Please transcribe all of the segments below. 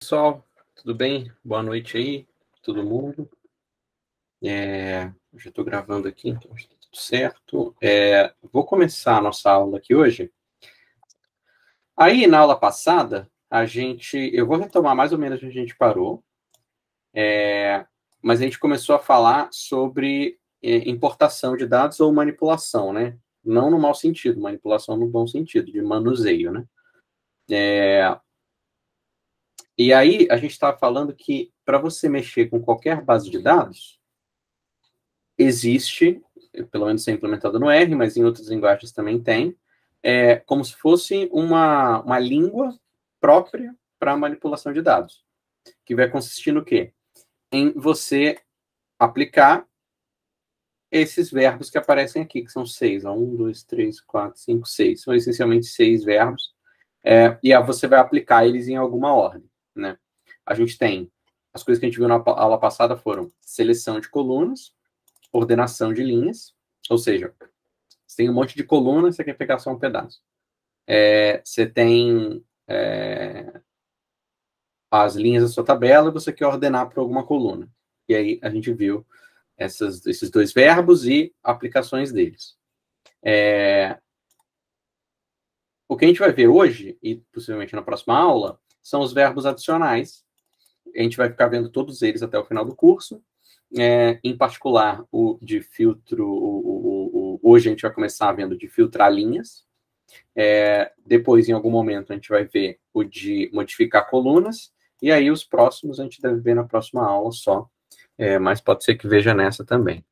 Pessoal, tudo bem? Boa noite aí, todo mundo. Já estou gravando aqui, então está tudo certo. Vou começar a nossa aula aqui hoje. Aí, na aula passada, eu vou retomar mais ou menos onde a gente parou, mas a gente começou a falar sobre importação de dados ou manipulação, né? Não no mau sentido, manipulação no bom sentido, de manuseio, né? E aí, a gente estava falando que para você mexer com qualquer base de dados, existe, pelo menos é implementado no R, mas em outras linguagens também tem, como se fosse uma língua própria para manipulação de dados, que vai consistir no quê? Em você aplicar esses verbos que aparecem aqui, que são 6, 1, 2, 3, 4, 5, 6, são essencialmente 6 verbos, e aí você vai aplicar eles em alguma ordem, né? A gente tem, as coisas que a gente viu na aula passada foram seleção de colunas, ordenação de linhas, ou seja, você tem um monte de colunas, você quer pegar só um pedaço. Você tem as linhas da sua tabela, você quer ordenar para alguma coluna. E aí a gente viu esses dois verbos e aplicações deles. O que a gente vai ver hoje, e possivelmente na próxima aula, são os verbos adicionais. A gente vai ficar vendo todos eles até o final do curso. Em particular, o de filtro. Hoje a gente vai começar vendo de filtrar linhas. Depois, em algum momento, a gente vai ver o de modificar colunas. E aí, os próximos a gente deve ver na próxima aula só. Mas pode ser que veja nessa também.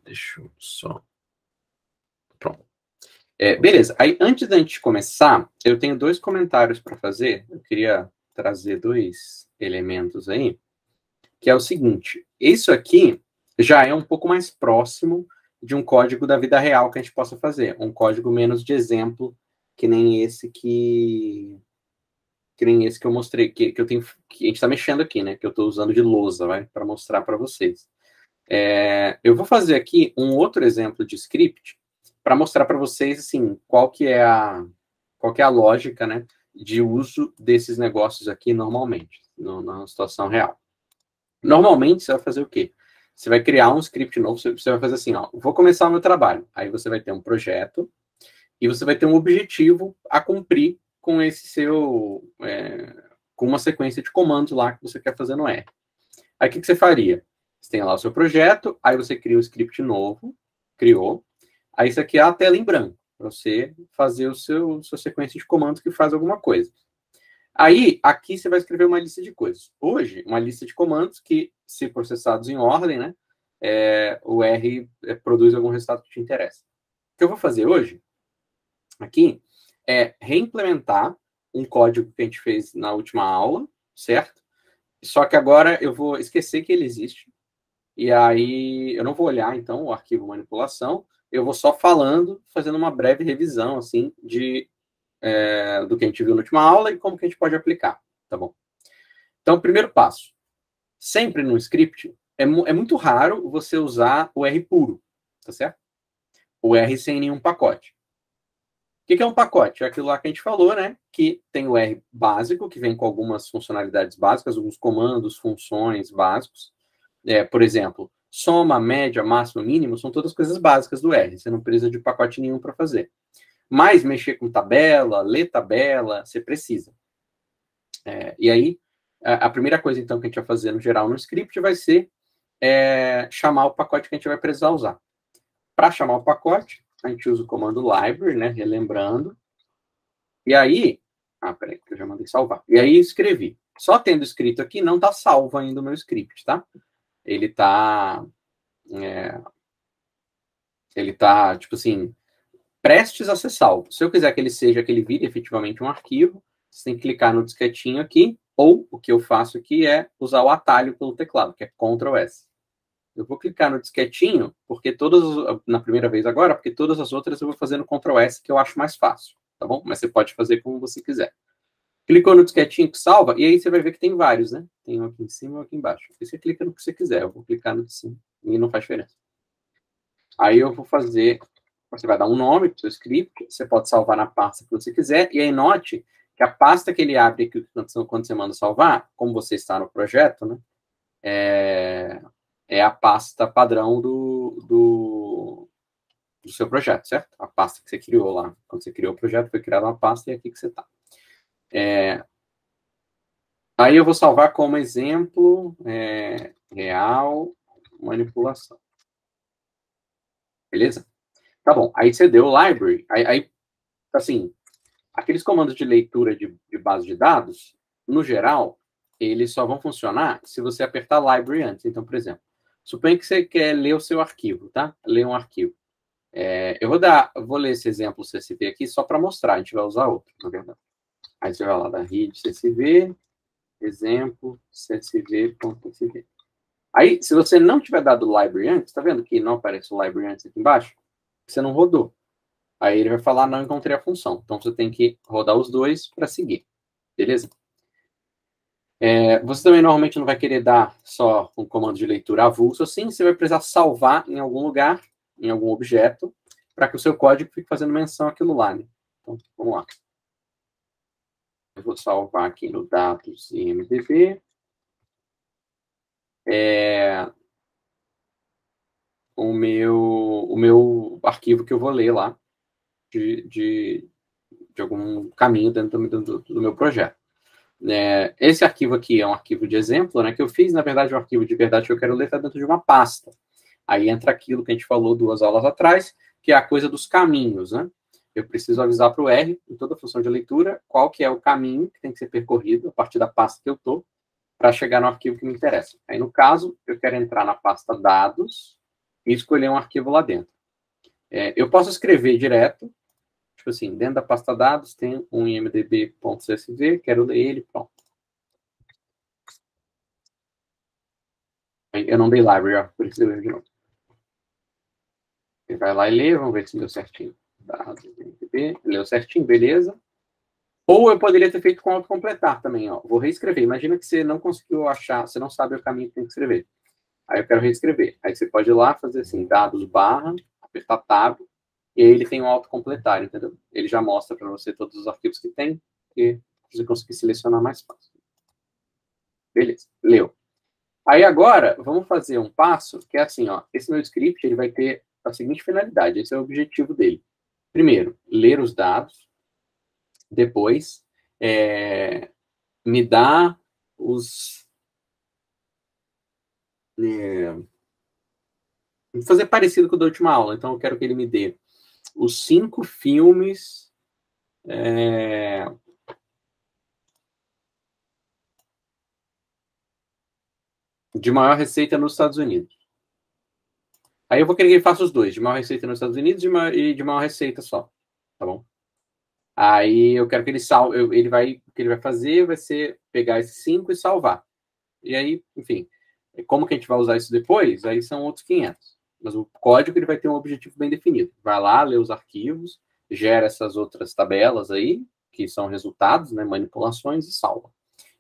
Deixa eu só. Pronto. Beleza. Aí, antes da gente começar, eu tenho 2 comentários para fazer. Eu queria trazer 2 elementos aí, que é o seguinte: isso aqui já é um pouco mais próximo de um código da vida real que a gente possa fazer, um código menos de exemplo, que nem esse que eu mostrei, que eu tenho, que a gente está mexendo aqui, né? Que eu estou usando de lousa, para mostrar para vocês. Eu vou fazer aqui um outro exemplo de script para mostrar para vocês assim qual que é a lógica, né, de uso desses negócios aqui normalmente na situação real. Normalmente você vai fazer o quê? Você vai criar um script novo, você vai fazer assim, ó, vou começar o meu trabalho. Aí você vai ter um projeto e você vai ter um objetivo a cumprir com esse seu, com uma sequência de comandos lá que você quer fazer no R. Aí o que você faria? Você tem lá o seu projeto, aí você cria um script novo, criou, aí isso aqui é a tela em branco, para você fazer sua sequência de comandos que faz alguma coisa. Aí, aqui você vai escrever uma lista de coisas. Hoje, uma lista de comandos que, se processados em ordem, né, o R produz algum resultado que te interessa. O que eu vou fazer hoje, aqui, é reimplementar um código que a gente fez na última aula, certo? Só que agora eu vou esquecer que ele existe. E aí, eu não vou olhar, então, o arquivo manipulação. Eu vou só falando, fazendo uma breve revisão, assim, do que a gente viu na última aula e como que a gente pode aplicar, tá bom? Então, primeiro passo. Sempre no script, é muito raro você usar o R puro, tá certo? O R sem nenhum pacote. O que é um pacote? É aquilo lá que a gente falou, né? Que tem o R básico, que vem com algumas funcionalidades básicas, alguns comandos, funções básicos. Por exemplo, soma, média, máximo, mínimo, são todas coisas básicas do R. Você não precisa de pacote nenhum para fazer. Mas mexer com tabela, ler tabela, você precisa. E aí, a primeira coisa, então, que a gente vai fazer no geral no script vai ser chamar o pacote que a gente vai precisar usar. Para chamar o pacote, a gente usa o comando library, né, relembrando. E aí, peraí, que eu já mandei salvar. E aí, escrevi. Só tendo escrito aqui, não está salvo ainda o meu script, tá? Ele está, tipo assim, prestes a ser salvo. Se eu quiser que ele vire efetivamente um arquivo, você tem que clicar no disquetinho aqui, ou o que eu faço aqui é usar o atalho pelo teclado, que é Ctrl S. Eu vou clicar no disquetinho, porque na primeira vez agora, porque todas as outras eu vou fazer no Ctrl S, que eu acho mais fácil, tá bom? Mas você pode fazer como você quiser. Clicou no disquetinho que salva, e aí você vai ver que tem vários, né? Tem um aqui em cima e um aqui embaixo. E você clica no que você quiser. Eu vou clicar no de cima, e não faz diferença. Aí eu vou fazer, você vai dar um nome para o seu script, você pode salvar na pasta que você quiser, e aí note que a pasta que ele abre aqui quando você manda salvar, como você está no projeto, né, é a pasta padrão do seu projeto, certo? A pasta que você criou lá. Quando você criou o projeto, foi criada uma pasta e é aqui que você está. Aí eu vou salvar como exemplo real manipulação. Beleza? Tá bom. Aí você deu library. Aí assim, aqueles comandos de leitura de base de dados, no geral, eles só vão funcionar se você apertar library antes. Então, por exemplo, suponha que você quer ler o seu arquivo, tá? Ler um arquivo. Eu vou ler esse exemplo CSV aqui só para mostrar. A gente vai usar outro, na verdade. Aí você vai lá da read CSV, exemplo csv.csv. Aí, se você não tiver dado o library antes, tá vendo que não aparece o library antes aqui embaixo? Você não rodou. Aí ele vai falar, não encontrei a função. Então, você tem que rodar os dois para seguir. Beleza? Você também normalmente não vai querer dar só um comando de leitura avulso assim. Você vai precisar salvar em algum lugar, em algum objeto, para que o seu código fique fazendo menção àquilo lá. Né? Então, vamos lá. Eu vou salvar aqui no dados IMDb. O meu arquivo que eu vou ler lá de algum caminho dentro do meu projeto. Esse arquivo aqui é um arquivo de exemplo, né, que eu fiz. Na verdade, o arquivo de verdade que eu quero ler está dentro de uma pasta. Aí entra aquilo que a gente falou 2 aulas atrás, que é a coisa dos caminhos. Né? Eu preciso avisar para o R, em toda função de leitura, qual que é o caminho que tem que ser percorrido a partir da pasta que eu estou, para chegar no arquivo que me interessa. Aí, no caso, eu quero entrar na pasta dados e escolher um arquivo lá dentro. Eu posso escrever direto, tipo assim, dentro da pasta dados tem um imdb.csv, quero ler ele, pronto. Eu não dei library, ó, por isso eu erro de novo. Ele vai lá e lê, vamos ver se deu certinho. Dados, imdb, leu certinho, beleza. Ou eu poderia ter feito com autocompletar também, ó. Vou reescrever. Imagina que você não conseguiu achar, você não sabe o caminho que tem que escrever. Aí eu quero reescrever. Aí você pode ir lá, fazer assim, dados barra, apertar tab, e aí ele tem um autocompletar, entendeu? Ele já mostra para você todos os arquivos que tem, e você conseguir selecionar mais fácil. Beleza, leu. Aí agora, vamos fazer um passo que é assim, ó. Esse meu script, ele vai ter a seguinte finalidade, esse é o objetivo dele. Primeiro, ler os dados. Depois, me dá os... fazer parecido com o da última aula. Então, eu quero que ele me dê os 5 filmes de maior receita nos Estados Unidos. Aí eu vou querer que ele faça os dois, de maior receita nos Estados Unidos e de maior receita só. Tá bom? Aí eu quero que ele salve. O que ele vai fazer vai ser pegar esses 5 e salvar. E aí, enfim, como que a gente vai usar isso depois? Aí são outros 500. Mas o código ele vai ter um objetivo bem definido. Vai lá, lê os arquivos, gera essas outras tabelas aí, que são resultados, né, manipulações, e salva.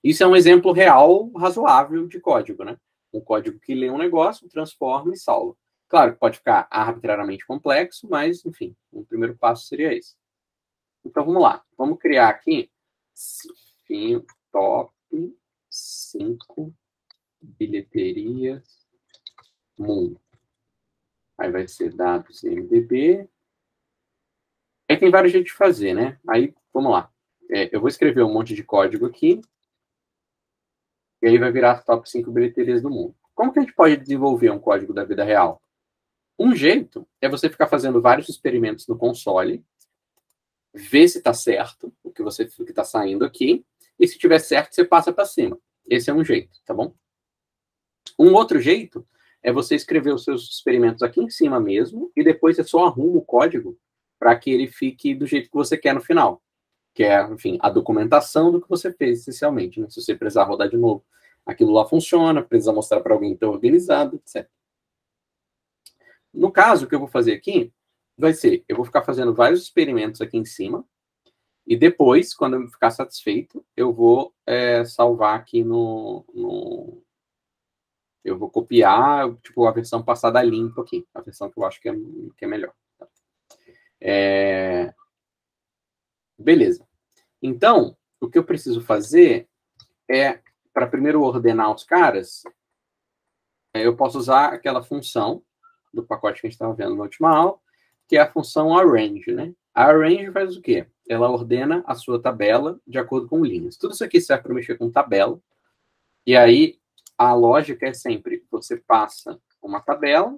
Isso é um exemplo real, razoável de código, né? Um código que lê um negócio, transforma e salva. Claro que pode ficar arbitrariamente complexo, mas, enfim, o primeiro passo seria esse. Então, vamos lá. Vamos criar aqui top 5 bilheterias mundo. Aí vai ser dados MDB. Aí tem vários jeitos de fazer, né? Aí, vamos lá. Eu vou escrever um monte de código aqui. E aí vai virar as top 5 bilheterias do mundo. Como que a gente pode desenvolver um código da vida real? Um jeito é você ficar fazendo vários experimentos no console, ver se está certo o que está saindo aqui, e se tiver certo, você passa para cima. Esse é um jeito, tá bom? Um outro jeito é você escrever os seus experimentos aqui em cima mesmo, e depois você só arruma o código para que ele fique do jeito que você quer no final. Que é, enfim, a documentação do que você fez, essencialmente. Né? Se você precisar rodar de novo, aquilo lá funciona, precisa mostrar para alguém que está organizado, etc. No caso, o que eu vou fazer aqui vai ser, eu vou ficar fazendo vários experimentos aqui em cima, e depois, quando eu ficar satisfeito, eu vou salvar aqui eu vou copiar, tipo, a versão passada limpo aqui, a versão que eu acho que é melhor. Tá? Beleza. Então, o que eu preciso fazer é, para primeiro ordenar os caras, eu posso usar aquela função do pacote que a gente estava vendo na última aula, que é a função arrange, né? A arrange faz o quê? Ela ordena a sua tabela de acordo com linhas. Tudo isso aqui serve para mexer com tabela. E aí, a lógica é sempre, você passa uma tabela,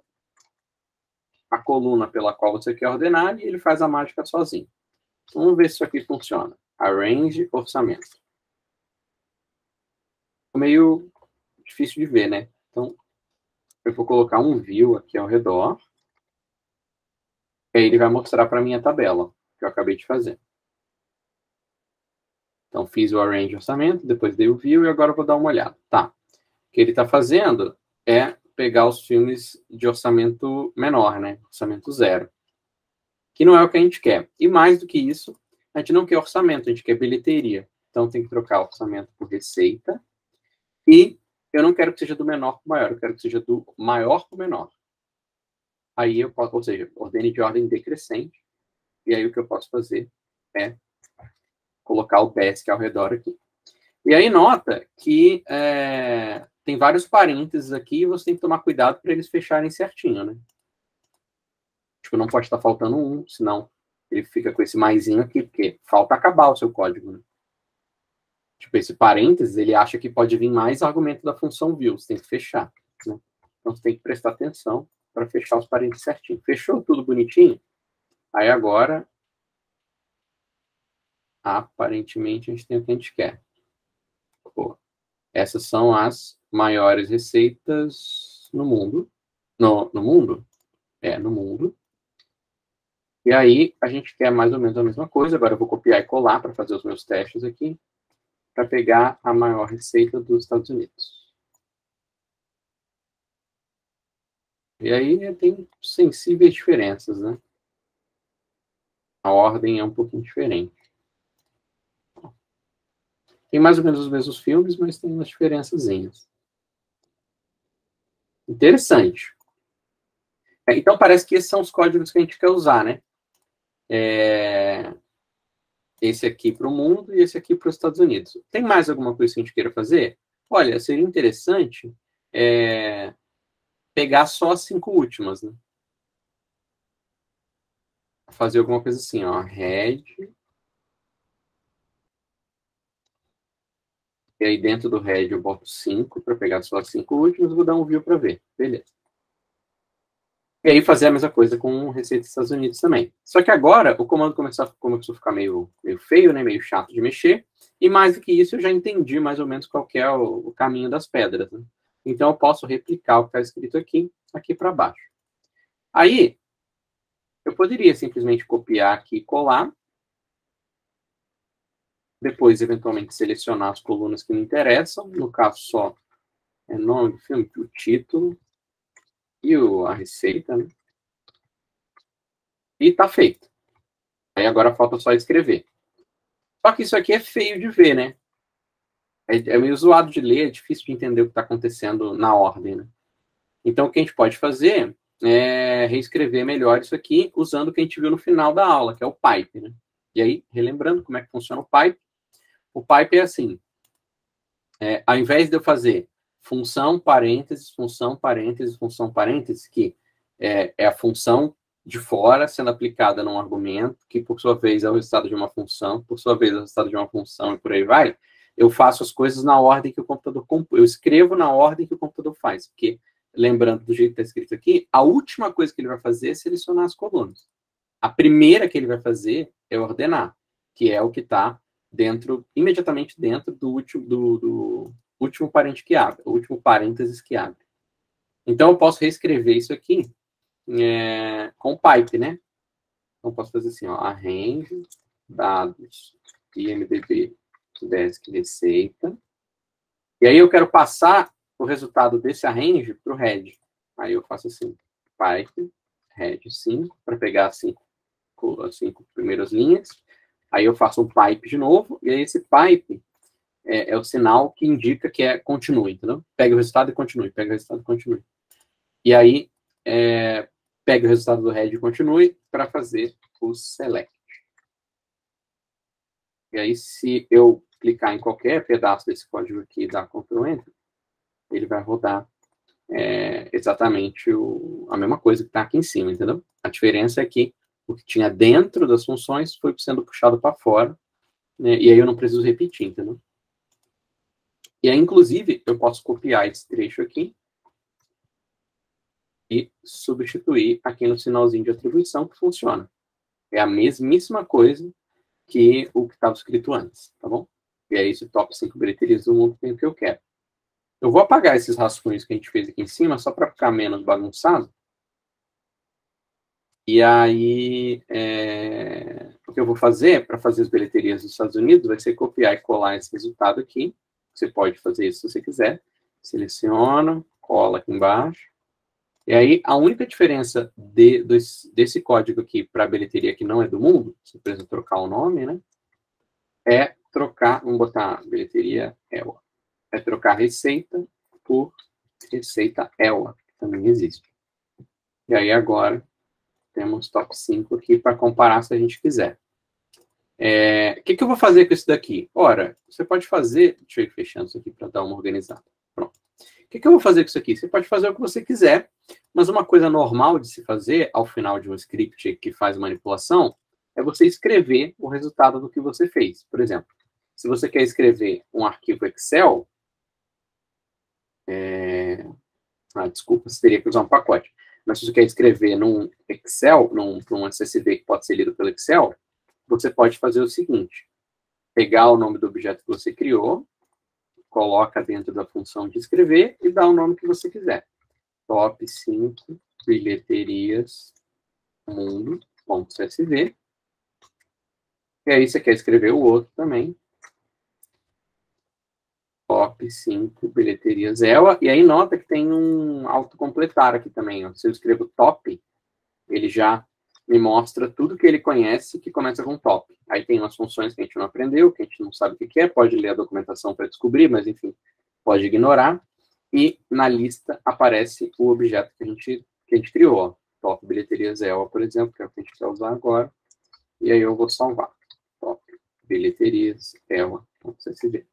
a coluna pela qual você quer ordenar, e ele faz a mágica sozinho. Vamos ver se isso aqui funciona. Arrange orçamento. Meio difícil de ver, né? Então, eu vou colocar um view aqui ao redor. E aí ele vai mostrar para mim a tabela que eu acabei de fazer. Então, fiz o arrange orçamento, depois dei o view e agora eu vou dar uma olhada. Tá. O que ele está fazendo é pegar os filmes de orçamento menor, né? Orçamento zero. Que não é o que a gente quer. E mais do que isso, a gente não quer orçamento, a gente quer bilheteria. Então, tem que trocar orçamento por receita. E eu não quero que seja do menor para o maior, eu quero que seja do maior para o menor. Aí eu posso, ou seja, ordene de ordem decrescente. E aí o que eu posso fazer é colocar o BESC ao redor aqui. E aí nota que tem vários parênteses aqui e você tem que tomar cuidado para eles fecharem certinho, né? Tipo, não pode estar faltando um, senão ele fica com esse maisinho aqui, porque falta acabar o seu código, né? Tipo, esse parênteses, ele acha que pode vir mais argumento da função view, você tem que fechar, né? Então você tem que prestar atenção para fechar os parênteses certinho. Fechou tudo bonitinho? Aí agora, aparentemente, a gente tem o que a gente quer. Pô, essas são as maiores receitas no mundo. No mundo? No mundo. E aí, a gente quer mais ou menos a mesma coisa. Agora eu vou copiar e colar para fazer os meus testes aqui, para pegar a maior receita dos Estados Unidos. E aí tem sensíveis diferenças, né? A ordem é um pouquinho diferente. Tem mais ou menos os mesmos filmes, mas tem umas diferençazinhas. Interessante. Então, parece que esses são os códigos que a gente quer usar, né? Esse aqui para o mundo e esse aqui para os Estados Unidos. Tem mais alguma coisa que a gente queira fazer? Olha, seria interessante pegar só as 5 últimas, né? Fazer alguma coisa assim, ó. Head. E aí dentro do head eu boto 5 para pegar só as 5 últimas, vou dar um view para ver. Beleza. E aí fazer a mesma coisa com receita dos Estados Unidos também. Só que agora o comando começou a ficar meio feio, né? Meio chato de mexer. E mais do que isso, eu já entendi mais ou menos qual que é o caminho das pedras, né? Então eu posso replicar o que está escrito aqui para baixo. Aí, eu poderia simplesmente copiar aqui e colar. Depois, eventualmente, selecionar as colunas que me interessam. No caso, só nome do filme, o título e a receita, né? E tá feito. Aí agora falta só escrever. Só que isso aqui é feio de ver, né? É meio zoado de ler, é difícil de entender o que está acontecendo na ordem, né? Então, o que a gente pode fazer é reescrever melhor isso aqui usando o que a gente viu no final da aula, que é o pipe, né? E aí, relembrando como é que funciona o pipe é assim, ao invés de eu fazer função, parênteses, função, parênteses, função, parênteses, que é a função de fora sendo aplicada num argumento, que por sua vez é o resultado de uma função, por sua vez é o resultado de uma função e por aí vai, eu faço as coisas na ordem que o computador eu escrevo na ordem que o computador faz, porque, lembrando do jeito que está escrito aqui, a última coisa que ele vai fazer é selecionar as colunas. A primeira que ele vai fazer é ordenar, que é o que está imediatamente dentro do último parente que abre, o último parênteses que abre. Então, eu posso reescrever isso aqui com pipe, né? Então, posso fazer assim, ó, arrange, dados, IMDb, desk, receita. E aí eu quero passar o resultado desse arrange para o head. Aí eu faço assim, pipe, head 5, para pegar as 5 primeiras linhas. Aí eu faço um pipe de novo, e aí esse pipe é o sinal que indica que continue, entendeu? Pega o resultado e continue, pega o resultado e continue. E aí, pega o resultado do head e continue para fazer o select. E aí, se eu clicar em qualquer pedaço desse código aqui e dar Ctrl Enter, ele vai rodar exatamente a mesma coisa que está aqui em cima, entendeu? A diferença é que o que tinha dentro das funções foi sendo puxado para fora, né, e aí eu não preciso repetir, entendeu? E aí, inclusive, eu posso copiar esse trecho aqui e substituir aqui no sinalzinho de atribuição, que funciona. É a mesmíssima coisa que o que estava escrito antes, tá bom? E aí, esse top 5 bilheterias do mundo tem o que eu quero. Eu vou apagar esses rascunhos que a gente fez aqui em cima, só para ficar menos bagunçado. E aí, o que eu vou fazer para fazer as bilheterias dos Estados Unidos vai ser copiar e colar esse resultado aqui. Você pode fazer isso se você quiser. Seleciona, cola aqui embaixo. E aí, a única diferença desse código aqui para a bilheteria que não é do mundo, você precisa trocar o nome, né? É trocar, vamos botar bilheteria EWA. É trocar receita por receita EWA, que também existe. E aí, agora, temos top 5 aqui para comparar se a gente quiser. O que eu vou fazer com isso daqui? Ora, você pode fazer... Deixa eu ir fechando isso aqui para dar uma organizada. Pronto. O que eu vou fazer com isso aqui? Você pode fazer o que você quiser, mas uma coisa normal de se fazer ao final de um script que faz manipulação é você escrever o resultado do que você fez. Por exemplo, se você quer escrever um arquivo Excel... desculpa, você teria que usar um pacote. Mas se você quer escrever num Excel, num SSV que pode ser lido pelo Excel, você pode fazer o seguinte: pegar o nome do objeto que você criou, coloca dentro da função de escrever e dá o nome que você quiser. Top 5 bilheterias mundo.csv. E aí você quer escrever o outro também. Top 5 bilheterias EWA. E aí nota que tem um autocompletar aqui também. Ó. Se eu escrevo top, ele já me mostra tudo que ele conhece que começa com top. Aí tem umas funções que a gente não aprendeu, que a gente não sabe o que é, pode ler a documentação para descobrir, mas enfim, pode ignorar. E na lista aparece o objeto que a gente criou. Ó. Top bilheterias EWA, por exemplo, que é o que a gente vai usar agora. E aí eu vou salvar. Top bilheterias EWA.csv.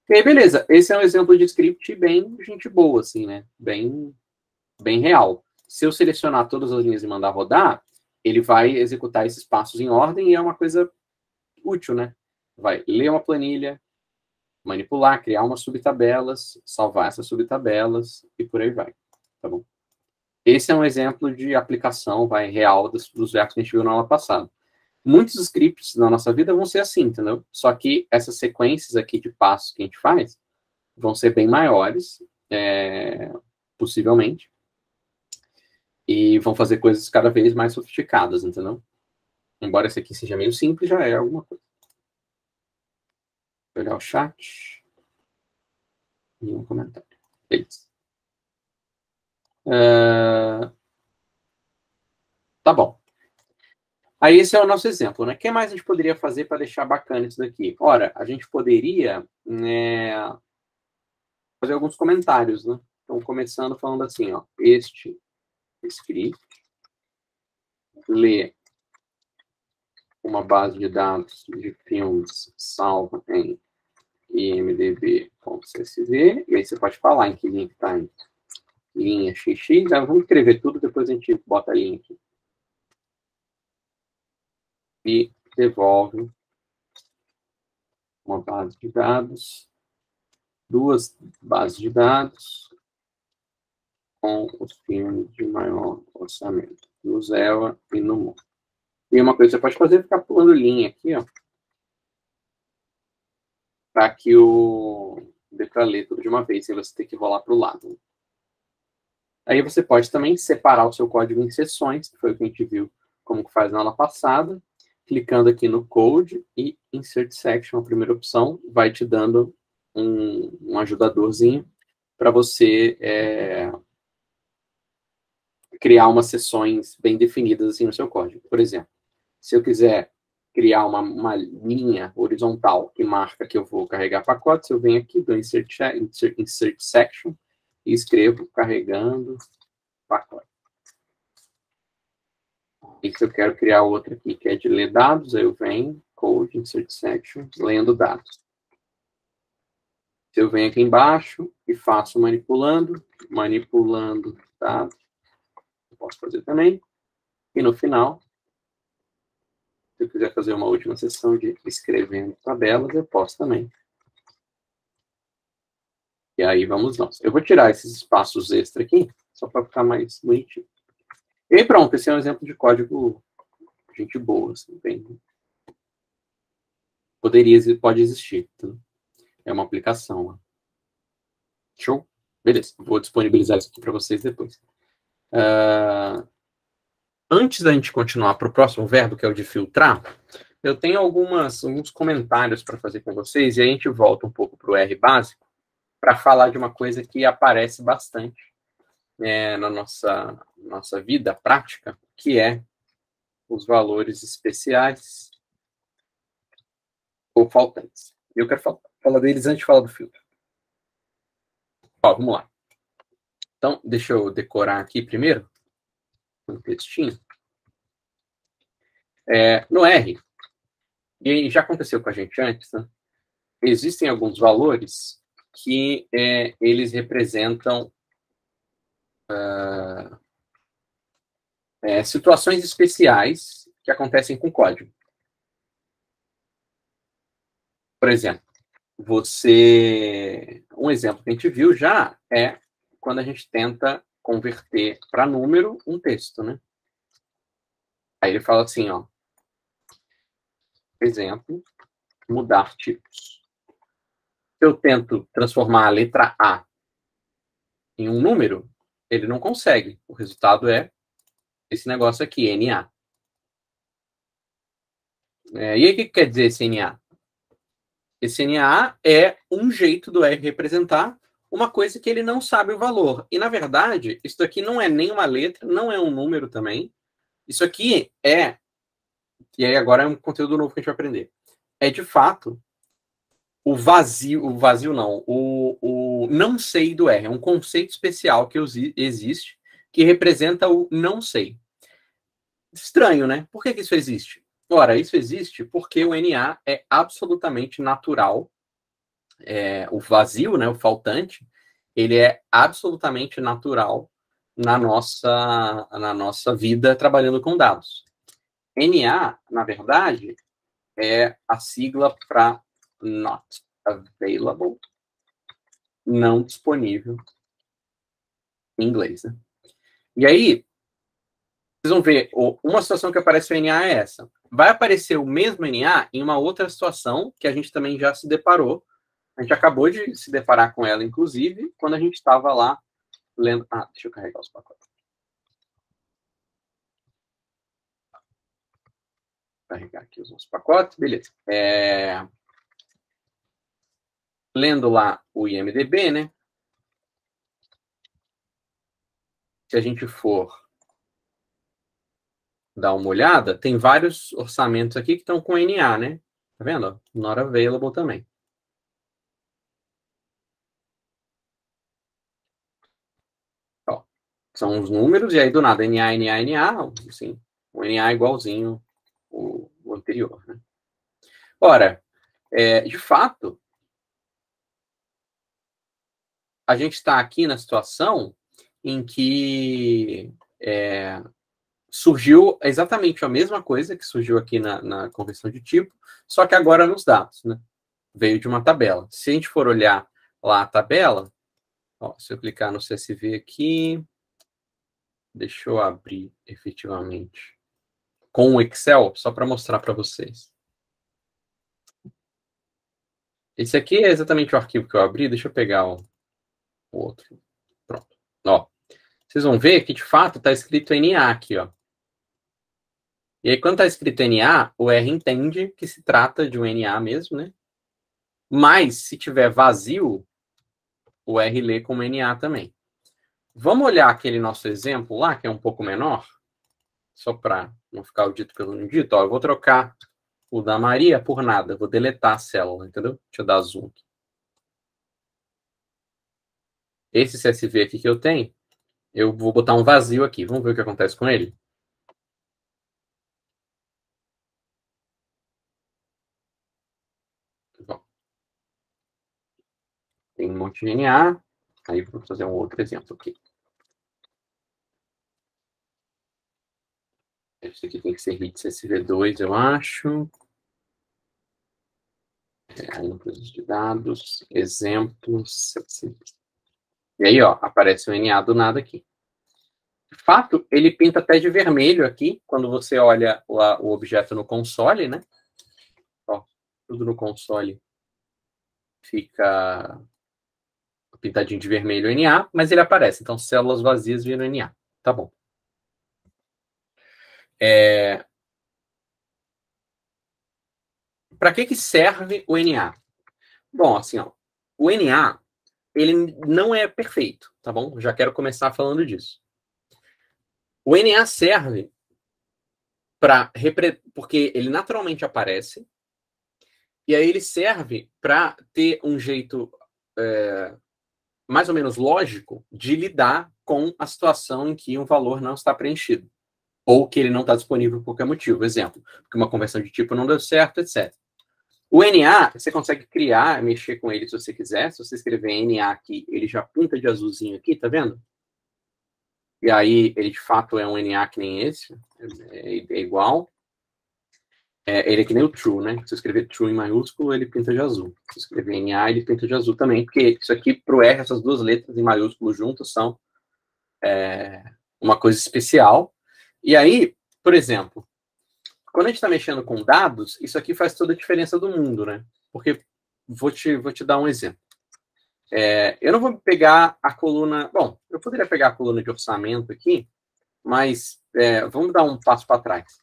E aí, beleza. Esse é um exemplo de script bem gente boa, assim, né? Bem real. Se eu selecionar todas as linhas e mandar rodar, ele vai executar esses passos em ordem e é uma coisa útil, né? Vai ler uma planilha, manipular, criar umas subtabelas, salvar essas subtabelas e por aí vai, tá bom? Esse é um exemplo de aplicação real dos verbos que a gente viu na aula passada. Muitos scripts na nossa vida vão ser assim, entendeu? Só que essas sequências aqui de passos que a gente faz vão ser bem maiores, possivelmente, e vão fazer coisas cada vez mais sofisticadas, entendeu? Embora esse aqui seja meio simples, já é alguma coisa. Vou olhar o chat. Nenhum comentário. Beleza. Tá bom. Aí esse é o nosso exemplo, né? O que mais a gente poderia fazer para deixar bacana isso daqui? Ora, a gente poderia fazer alguns comentários, né? Então, começando falando assim, ó. Este script lê uma base de dados de filmes salva em imdb.csv, e aí você pode falar em que linha que está em linha xx, vamos escrever tudo, depois a gente bota a linha aqui. E devolve uma base de dados, duas bases de dados com os filmes de maior orçamento, no Zella e no Mo. E uma coisa que você pode fazer é ficar pulando linha aqui, ó, para que dê para ler tudo de uma vez, sem você ter que rolar para o lado. Aí você pode também separar o seu código em seções, que foi o que a gente viu como que faz na aula passada, clicando aqui no Code e Insert Section, a primeira opção, vai te dando um ajudadorzinho para você criar umas seções bem definidas assim no seu código. Por exemplo, se eu quiser criar uma linha horizontal que marca que eu vou carregar pacotes, eu venho aqui, dou Insert Section e escrevo carregando pacote. E se eu quero criar outra aqui que é de ler dados, aí eu venho, Code, Insert Section, lendo dados. Se eu venho aqui embaixo e faço manipulando, tá? Eu posso fazer também. E no final, se eu quiser fazer uma última sessão de escrevendo tabelas, eu posso também. E aí vamos nós. Eu vou tirar esses espaços extra aqui, só para ficar mais bonitinho. E aí pronto, esse é um exemplo de código gente boa, assim, bem... pode existir. Tá? É uma aplicação. Show? Beleza, vou disponibilizar isso aqui para vocês depois. Antes da gente continuar para o próximo verbo, que é o de filtrar, eu tenho alguns comentários para fazer com vocês, e aí a gente volta um pouco para o R básico, para falar de uma coisa que aparece bastante na nossa vida prática, que é os valores especiais ou faltantes. Eu quero falar deles antes de falar do filtro. Ó, vamos lá. Então, deixa eu decorar aqui primeiro um textinho. No R, e já aconteceu com a gente antes, né? Existem alguns valores que eles representam situações especiais que acontecem com código. Por exemplo, um exemplo que a gente viu já é quando a gente tenta converter para número um texto, né? Aí ele fala assim, ó, exemplo, mudar tipos. Se eu tento transformar a letra A em um número, ele não consegue. O resultado é esse negócio aqui, NA. E aí, o que quer dizer esse NA? Esse NA é um jeito do R representar uma coisa que ele não sabe o valor. E, na verdade, isso daqui não é nem uma letra, não é um número também. Isso aqui e aí agora é um conteúdo novo que a gente vai aprender. É, de fato, o vazio não, o não sei do R. É um conceito especial que existe, que representa o não sei. Estranho, né? Por que isso existe? Ora, isso existe porque o NA é absolutamente natural. O vazio, né, o faltante, ele é absolutamente natural na nossa vida trabalhando com dados. NA, na verdade, é a sigla para not available, não disponível em inglês. Né? E aí, vocês vão ver, uma situação que aparece o NA é essa. Vai aparecer o mesmo NA em uma outra situação que a gente também já se deparou. A gente acabou de se deparar com ela, inclusive, quando a gente estava lá lendo. Deixa eu carregar os pacotes. Carregar aqui os nossos pacotes, beleza. Lendo lá o IMDB, né? Se a gente for dar uma olhada, tem vários orçamentos aqui que estão com NA, né? Tá vendo? Not available também. Ó, são os números, e aí do nada, NA, NA, NA, assim, o NA é igualzinho o anterior, né? Ora, de fato, a gente está aqui na situação em que surgiu exatamente a mesma coisa que surgiu aqui na conversão de tipo, só que agora nos dados, né? Veio de uma tabela. Se a gente for olhar lá a tabela, ó, se eu clicar no CSV aqui, deixa eu abrir efetivamente com o Excel, só para mostrar para vocês. Esse aqui é exatamente o arquivo que eu abri, deixa eu pegar o outro. Pronto. Ó, vocês vão ver que, de fato, está escrito NA aqui, ó. E aí, quando está escrito NA, o R entende que se trata de um NA mesmo, né? Mas, se tiver vazio, o R lê como NA também. Vamos olhar aquele nosso exemplo lá, que é um pouco menor, só para não ficar o dito pelo não dito. Ó, eu vou trocar o da Maria por nada, vou deletar a célula, entendeu? Deixa eu dar zoom aqui. Esse CSV aqui que eu tenho, eu vou botar um vazio aqui. Vamos ver o que acontece com ele? Bom, tem um monte de NA. Aí vou fazer um outro exemplo aqui. Esse aqui tem que ser HIT CSV2, eu acho. Empresas de dados, exemplos. E aí, ó, aparece o NA do nada aqui. De fato, ele pinta até de vermelho aqui, quando você olha o objeto no console, né? Ó, tudo no console fica pintadinho de vermelho o NA, mas ele aparece. Então, células vazias viram NA. Tá bom. Para que serve o NA? Bom, assim, ó, o NA, ele não é perfeito, tá bom? Já quero começar falando disso. O NA serve porque ele naturalmente aparece, e aí ele serve para ter um jeito mais ou menos lógico de lidar com a situação em que um valor não está preenchido, ou que ele não está disponível por qualquer motivo. Exemplo, porque uma conversão de tipo não deu certo, etc. O NA, você consegue criar, mexer com ele se você quiser. Se você escrever NA aqui, ele já pinta de azulzinho aqui, tá vendo? E aí, ele de fato é um NA que nem esse, é igual. Ele é que nem o true, né? Se você escrever true em maiúsculo, ele pinta de azul. Se você escrever NA, ele pinta de azul também, porque isso aqui, pro R, essas duas letras em maiúsculo juntas são uma coisa especial. E aí, por exemplo, quando a gente está mexendo com dados, isso aqui faz toda a diferença do mundo, né? Porque, vou te dar um exemplo. Eu não vou pegar a coluna... Bom, eu poderia pegar a coluna de orçamento aqui, mas vamos dar um passo para trás.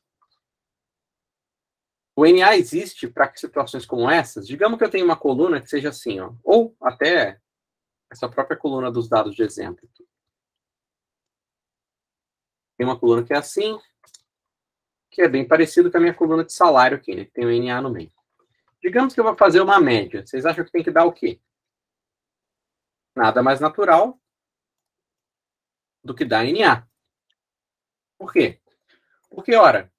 O NA existe para situações como essas. Digamos que eu tenho uma coluna que seja assim, ó, ou até essa própria coluna dos dados de exemplo. Tem uma coluna que é assim, que é bem parecido com a minha coluna de salário aqui, né? Que tem o NA no meio. Digamos que eu vou fazer uma média. Vocês acham que tem que dar o quê? Nada mais natural do que dar NA. Por quê? Porque, ora,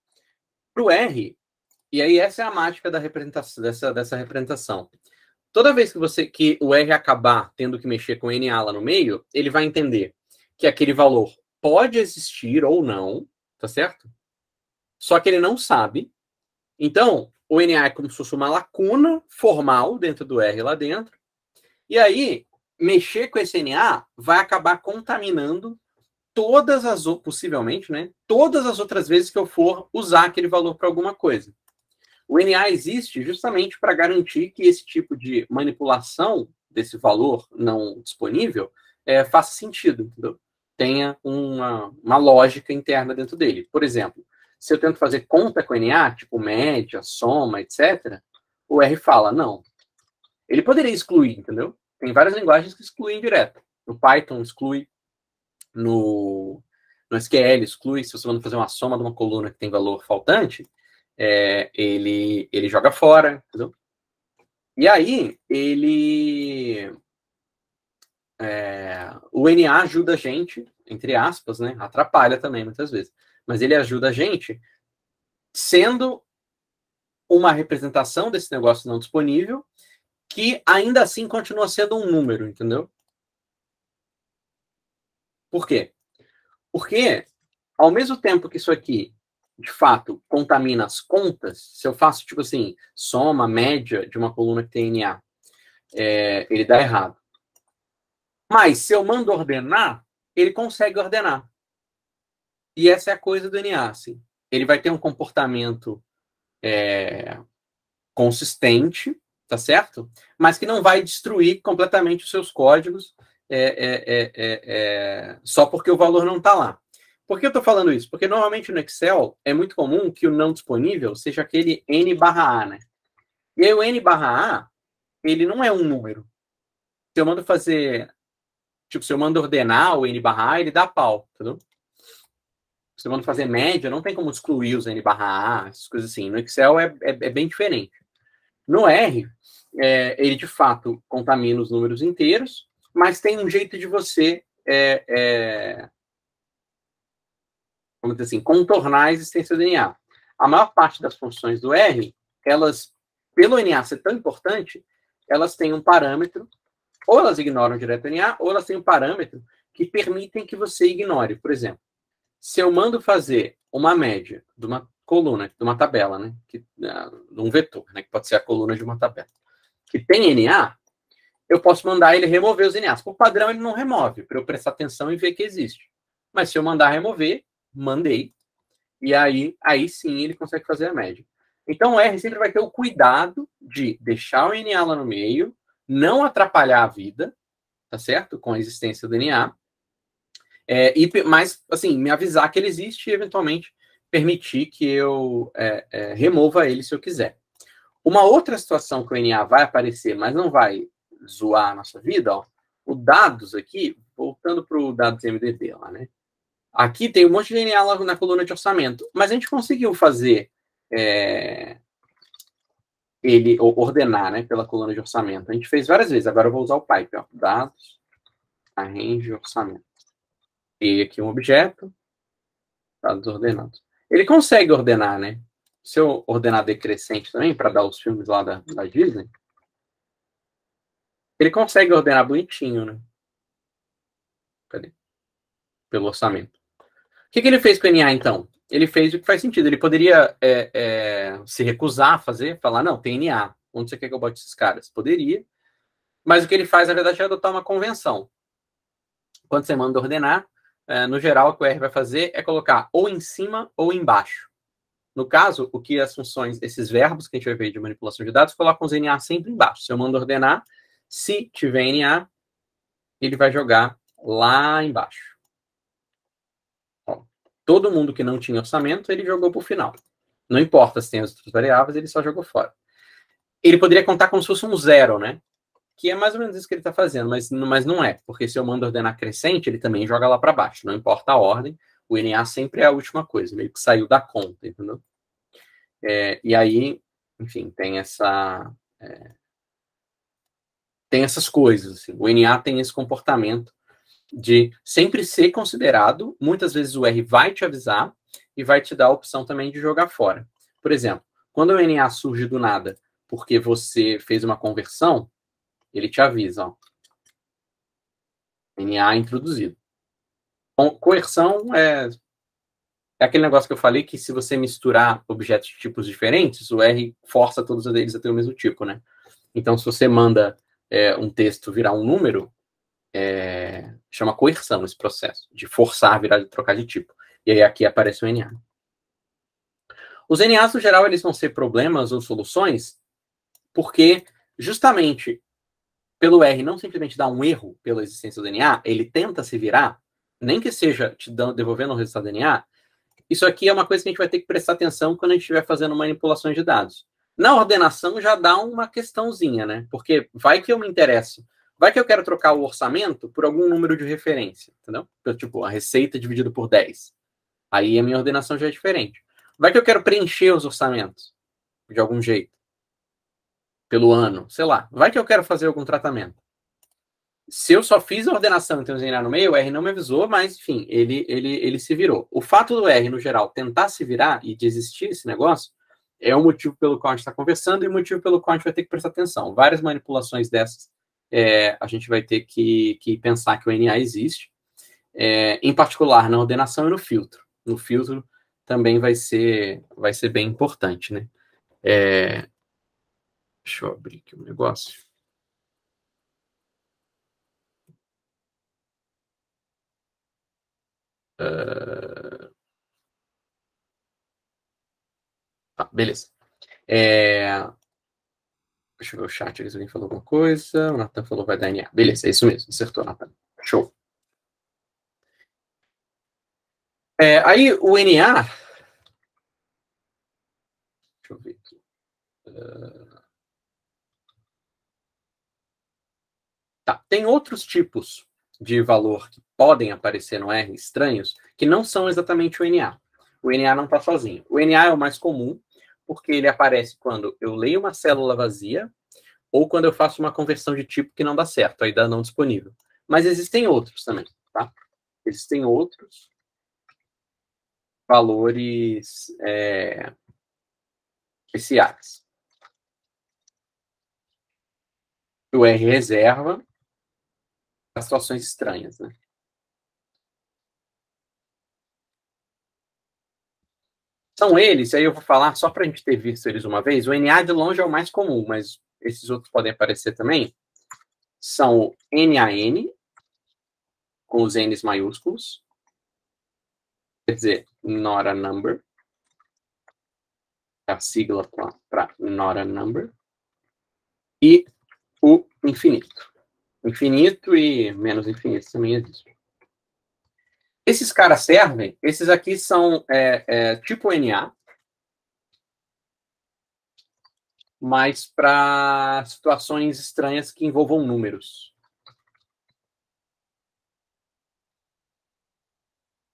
para o R, e aí essa é a mágica da representação, dessa representação. Toda vez que o R acabar tendo que mexer com NA lá no meio, ele vai entender que aquele valor pode existir ou não, tá certo? Só que ele não sabe. Então, o NA é como se fosse uma lacuna formal dentro do R lá dentro. E aí, mexer com esse NA vai acabar contaminando possivelmente, né? Todas as outras vezes que eu for usar aquele valor para alguma coisa. O NA existe justamente para garantir que esse tipo de manipulação desse valor não disponível faça sentido, entendeu? Tenha uma lógica interna dentro dele. Por exemplo, se eu tento fazer conta com o NA, tipo média, soma, etc., o R fala, não. Ele poderia excluir, entendeu? Tem várias linguagens que excluem direto. No Python exclui, no SQL exclui. Se você manda fazer uma soma de uma coluna que tem valor faltante, ele joga fora, entendeu? E aí, o NA ajuda a gente, entre aspas, né? Atrapalha também, muitas vezes. Mas ele ajuda a gente sendo uma representação desse negócio não disponível, que ainda assim continua sendo um número, entendeu? Por quê? Porque, ao mesmo tempo que isso aqui de fato, contamina as contas, se eu faço, tipo assim, soma, média de uma coluna que tem NA, ele dá errado. Mas, se eu mando ordenar, ele consegue ordenar. E essa é a coisa do NA, assim. Ele vai ter um comportamento consistente, tá certo? Mas que não vai destruir completamente os seus códigos só porque o valor não está lá. Por que eu estou falando isso? Porque normalmente no Excel é muito comum que o não disponível seja aquele N/A, né? E aí o N/A, ele não é um número. Se eu mando fazer... Tipo, se eu mando ordenar o N/A, ele dá pau, entendeu? Se eu mando fazer média, não tem como excluir os N/A, essas coisas assim. No Excel é bem diferente. No R, ele de fato contamina os números inteiros, mas tem um jeito de você vamos dizer assim, contornar a existência do NA. A maior parte das funções do R, elas, pelo NA ser tão importante, elas têm um parâmetro ou elas ignoram direto o NA, ou elas têm um parâmetro que permitem que você ignore. Por exemplo, se eu mando fazer uma média de uma coluna, de uma tabela, né, de um vetor, né, que pode ser a coluna de uma tabela, que tem NA, eu posso mandar ele remover os NAs. Por padrão, ele não remove, para eu prestar atenção e ver que existe. Mas se eu mandar remover, mandei, e aí sim ele consegue fazer a média. Então o R sempre vai ter o cuidado de deixar o NA lá no meio, não atrapalhar a vida, tá certo? Com a existência do NA, mas, assim, me avisar que ele existe e, eventualmente, permitir que eu remova ele se eu quiser. Uma outra situação que o NA vai aparecer, mas não vai zoar a nossa vida, ó, o dados aqui, voltando para o dados MDB lá, né? Aqui tem um monte de NA lá na coluna de orçamento, mas a gente conseguiu fazer ele ordenar, né, pela coluna de orçamento. A gente fez várias vezes, agora eu vou usar o pipe, ó, dados, arrange orçamento. E aqui um objeto, dados ordenados. Ele consegue ordenar, né? Se eu ordenar decrescente também, para dar os filmes lá da Disney, ele consegue ordenar bonitinho, né? Cadê? Pelo orçamento. O que ele fez com o NA, então? Ele fez o que faz sentido. Ele poderia se recusar a fazer, falar, não, tem NA. Onde você quer que eu bote esses caras? Poderia. Mas o que ele faz, na verdade, é adotar uma convenção. Quando você manda ordenar, no geral, o que o R vai fazer é colocar ou em cima ou embaixo. No caso, o que as funções, esses verbos que a gente vai ver de manipulação de dados, colocam os NA sempre embaixo. Se eu mando ordenar, se tiver NA, ele vai jogar lá embaixo. Ó, todo mundo que não tinha orçamento, ele jogou para o final. Não importa se tem as outras variáveis, ele só jogou fora. Ele poderia contar como se fosse um zero, né? Que é mais ou menos isso que ele está fazendo, mas não é. Porque se eu mando ordenar crescente, ele também joga lá para baixo. Não importa a ordem, o NA sempre é a última coisa, meio que saiu da conta, entendeu? E aí, enfim, tem essas coisas. Assim. O NA tem esse comportamento de sempre ser considerado. Muitas vezes o R vai te avisar e vai te dar a opção também de jogar fora. Por exemplo, quando o NA surge do nada porque você fez uma conversão, ele te avisa, ó. NA introduzido. Coerção é aquele negócio que eu falei que se você misturar objetos de tipos diferentes, o R força todos eles a ter o mesmo tipo, né? Então, se você manda um texto virar um número, chama coerção esse processo, de forçar a virar, trocar de tipo. E aí aqui aparece o NA. Os NAs, no geral, eles vão ser problemas ou soluções porque, justamente, pelo R não simplesmente dar um erro pela existência do NA, ele tenta se virar, nem que seja te devolvendo o resultado do NA. Isso aqui é uma coisa que a gente vai ter que prestar atenção quando a gente estiver fazendo manipulações de dados. Na ordenação já dá uma questãozinha, né? Porque vai que eu me interesso. Vai que eu quero trocar o orçamento por algum número de referência, entendeu? Tipo, a receita dividido por 10. Aí a minha ordenação já é diferente. Vai que eu quero preencher os orçamentos de algum jeito. Pelo ano, sei lá. Vai que eu quero fazer algum tratamento. Se eu só fiz a ordenação e tem um ZNA no meio, o R não me avisou, mas, enfim, ele se virou. O fato do R, no geral, tentar se virar e de existir esse negócio é o motivo pelo qual a gente está conversando e o motivo pelo qual a gente vai ter que prestar atenção. Várias manipulações dessas a gente vai ter que pensar que o NA existe, em particular na ordenação e no filtro. No filtro também vai ser bem importante, né? Deixa eu abrir aqui um negócio. Tá, beleza. Deixa eu ver o chat, alguém falou alguma coisa. O Nathan falou vai dar NA. Beleza, é isso mesmo. Acertou, Nathan. Show. Aí o NA. Deixa eu ver aqui. Tá. Tem outros tipos de valor que podem aparecer no R estranhos que não são exatamente o NA. O NA não está sozinho. O NA é o mais comum porque ele aparece quando eu leio uma célula vazia ou quando eu faço uma conversão de tipo que não dá certo, aí dá não disponível. Mas existem outros também, tá? Existem outros valores especiais. O R reserva As situações estranhas, né? São eles, aí eu vou falar, só para a gente ter visto eles uma vez, o NA de longe é o mais comum, mas esses outros podem aparecer também. São o NaN, com os N's maiúsculos, quer dizer, not a number, é a sigla para not a number, e o infinito. Infinito e menos infinito também existe. Esses caras servem, esses aqui são tipo NA, mas para situações estranhas que envolvam números.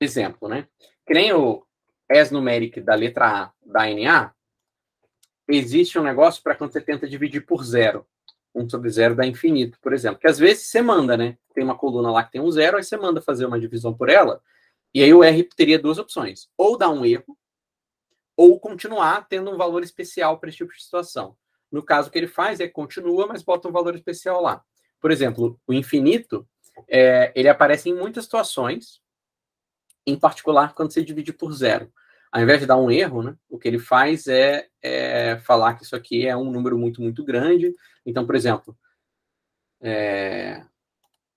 Exemplo, né? Que nem o as numeric da letra A da NA, existe um negócio para quando você tenta dividir por zero. 1 sobre zero dá infinito, por exemplo. Que às vezes você manda, né? Tem uma coluna lá que tem um zero, aí você manda fazer uma divisão por ela, e aí o R teria duas opções. Ou dar um erro, ou continuar tendo um valor especial para esse tipo de situação. No caso, o que ele faz é continua, mas bota um valor especial lá. Por exemplo, o infinito, ele aparece em muitas situações, em particular quando você divide por zero. Ao invés de dar um erro, né, o que ele faz é falar que isso aqui é um número muito, muito grande. Então, por exemplo,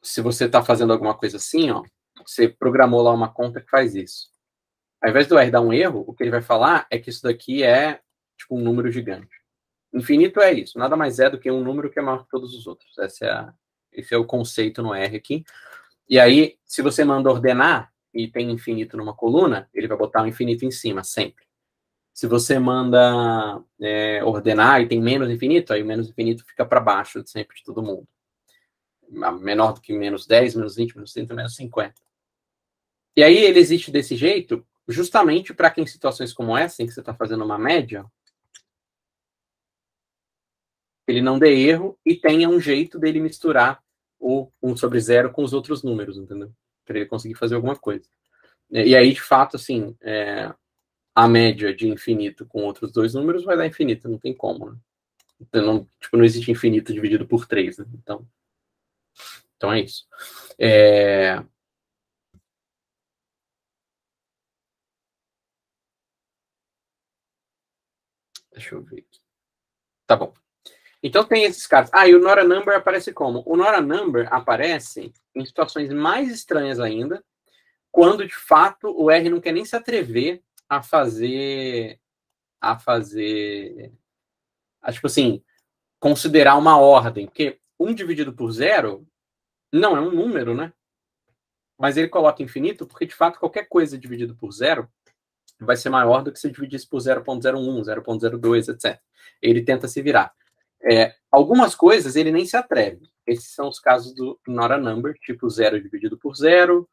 se você está fazendo alguma coisa assim, ó, você programou lá uma conta que faz isso. Ao invés do R dar um erro, o que ele vai falar é que isso daqui é tipo um número gigante. Infinito é isso, nada mais é do que um número que é maior que todos os outros. Esse é o conceito no R aqui. E aí, se você manda ordenar e tem infinito numa coluna, ele vai botar o infinito em cima, sempre. Se você manda ordenar e tem menos infinito, aí o menos infinito fica para baixo sempre de todo mundo. Menor do que menos 10, menos 20, menos 30, menos 50. E aí ele existe desse jeito justamente para que em situações como essa, em que você está fazendo uma média, ele não dê erro e tenha um jeito dele misturar o 1 sobre 0 com os outros números, entendeu? Para ele conseguir fazer alguma coisa. E aí, de fato, assim, a média de infinito com outros dois números vai dar infinito, não tem como, né? Então, não existe infinito dividido por 3, né? Então é isso. Deixa eu ver aqui. Tá bom. Então tem esses caras. E o Not a Number aparece como? O Not a Number aparece em situações mais estranhas ainda, quando de fato o R não quer nem se atrever a fazer, tipo assim, considerar uma ordem, porque 1 dividido por 0 não é um número, né? Mas ele coloca infinito porque de fato qualquer coisa dividido por 0 vai ser maior do que se dividisse por 0.01, 0.02, etc. Ele tenta se virar. Algumas coisas ele nem se atreve. Esses são os casos do not a number, tipo 0 dividido por 0,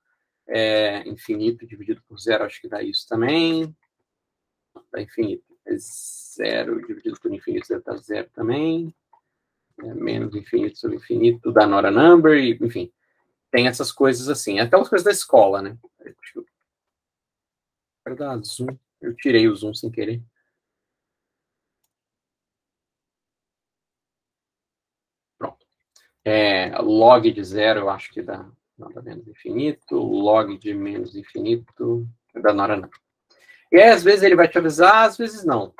infinito dividido por 0, acho que dá isso também. Dá infinito. 0 dividido por infinito deve dar 0 também. Menos infinito sobre infinito dá not a number, e, enfim. Tem essas coisas assim. Aquelas coisas da escola, né? Deixa eu... Quero dar zoom. Eu tirei o zoom sem querer. Pronto. Log de 0, eu acho que dá nada menos infinito. Log de menos infinito dá nada não. E aí, às vezes, ele vai te avisar, às vezes não.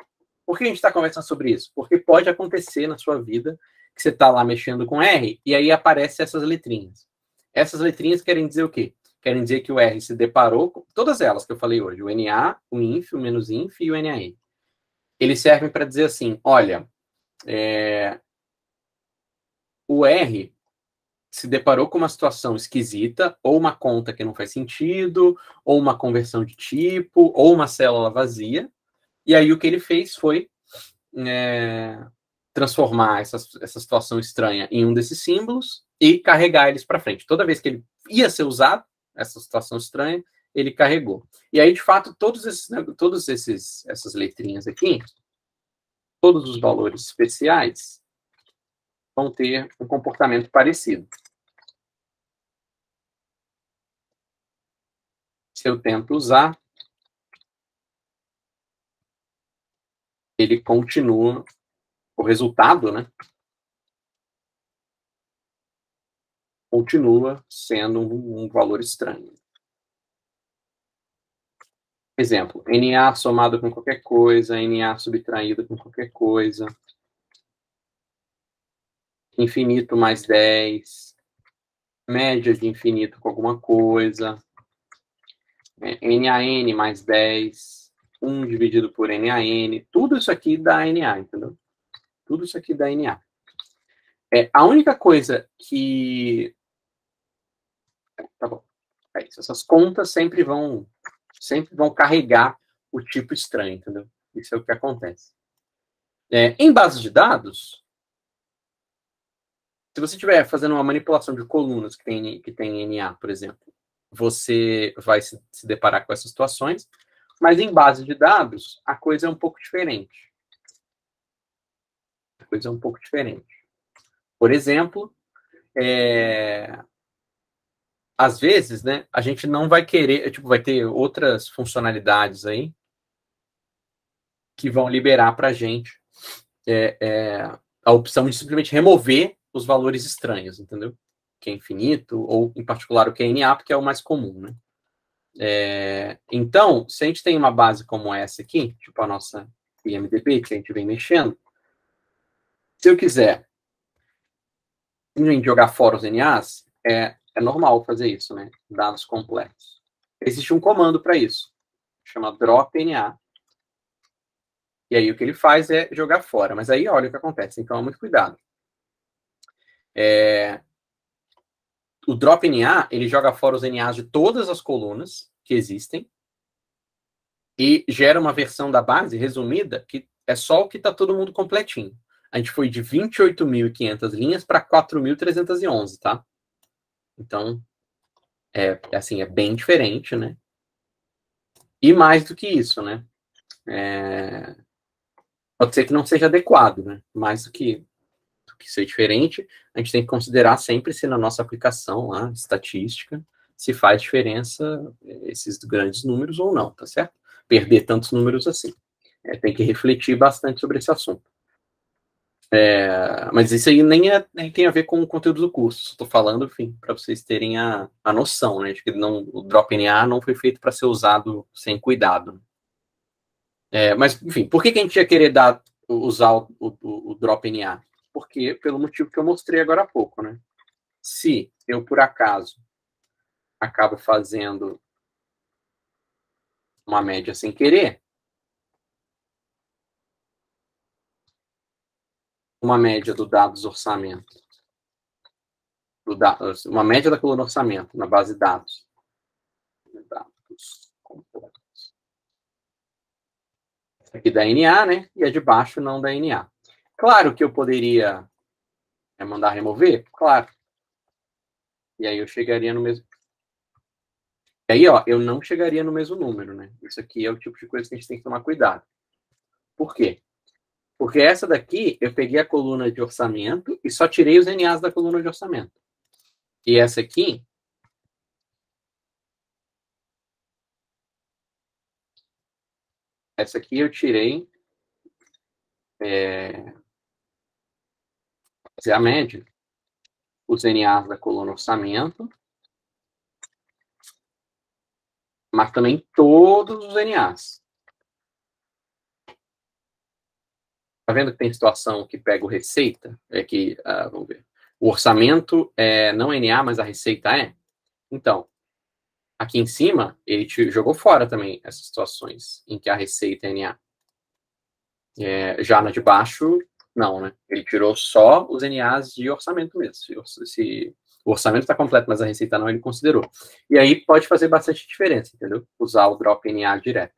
Por que a gente está conversando sobre isso? Porque pode acontecer na sua vida que você está lá mexendo com R e aí aparecem essas letrinhas. Essas letrinhas querem dizer o quê? Querem dizer que o R se deparou com todas elas que eu falei hoje, o NA, o INF, o menos INF e o NAN. Eles servem para dizer assim, olha, o R se deparou com uma situação esquisita, ou uma conta que não faz sentido, ou uma conversão de tipo, ou uma célula vazia, e aí o que ele fez foi transformar essa situação estranha em um desses símbolos e carregar eles para frente. Toda vez que ele ia ser usado, essa situação estranha, ele carregou. E aí, de fato, essas letrinhas aqui, todos os valores especiais, vão ter um comportamento parecido. Se eu tento usar, ele continua, o resultado, né? continua sendo um valor estranho. Exemplo, NA somado com qualquer coisa, NA subtraído com qualquer coisa, infinito mais 10, média de infinito com alguma coisa, NaN mais 10, 1 dividido por NaN, tudo isso aqui dá NA, entendeu? Tudo isso aqui dá NA. A única coisa que... Tá bom. É isso. Essas contas sempre vão carregar o tipo estranho, entendeu? Isso é o que acontece. Em base de dados, se você estiver fazendo uma manipulação de colunas que tem NA, por exemplo, você vai se deparar com essas situações, mas em base de dados, a coisa é um pouco diferente. A coisa é um pouco diferente. Por exemplo, às vezes, né, a gente não vai querer, tipo, vai ter outras funcionalidades aí que vão liberar para a gente a opção de simplesmente remover os valores estranhos, entendeu? Que é infinito, ou em particular o que é NA, porque é o mais comum, né? Então, se a gente tem uma base como essa aqui, tipo a nossa IMDb, que a gente vem mexendo, se eu quiser jogar fora os NAs, é normal fazer isso, né? Dados completos. Existe um comando para isso, chama drop NA. E aí o que ele faz é jogar fora. Mas aí olha o que acontece, então muito cuidado. O drop NA, ele joga fora os NAs de todas as colunas que existem e gera uma versão da base resumida que é só o que está todo mundo completinho. A gente foi de 28.500 linhas para 4.311, tá? Então, assim, é bem diferente, né? E mais do que isso, né? Pode ser que não seja adequado, né? Mais do que ser diferente, a gente tem que considerar sempre se na nossa aplicação lá, estatística, se faz diferença esses grandes números ou não, tá certo? Perder tantos números assim. Tem que refletir bastante sobre esse assunto. Mas isso aí nem tem a ver com o conteúdo do curso. Estou falando, enfim, para vocês terem a noção, né? De que o Drop NA não foi feito para ser usado sem cuidado. Mas, enfim, por que a gente ia querer usar o Drop NA? Porque, pelo motivo que eu mostrei agora há pouco, né? Se eu, por acaso, acabo fazendo uma média sem querer, uma média do dados orçamento, uma média da coluna orçamento na base de dados. Dados completos. Essa aqui da NA, né? E a de baixo não da NA. Claro que eu poderia mandar remover, claro. E aí eu chegaria no mesmo. E aí, ó, eu não chegaria no mesmo número, né? Isso aqui é o tipo de coisa que a gente tem que tomar cuidado. Por quê? Porque essa daqui, eu peguei a coluna de orçamento e só tirei os NAs da coluna de orçamento. E essa aqui, eu tirei fazer a média, os NAs da coluna orçamento, mas também todos os NAs. Tá vendo que tem situação que pega o receita? Vamos ver. O orçamento não NA, mas a receita é? Então, aqui em cima, ele te jogou fora também essas situações em que a receita é NA. Já na de baixo, não, né? Ele tirou só os NAs de orçamento mesmo. Se o orçamento está completo, mas a receita não, ele considerou. E aí pode fazer bastante diferença, entendeu? Usar o drop NA direto.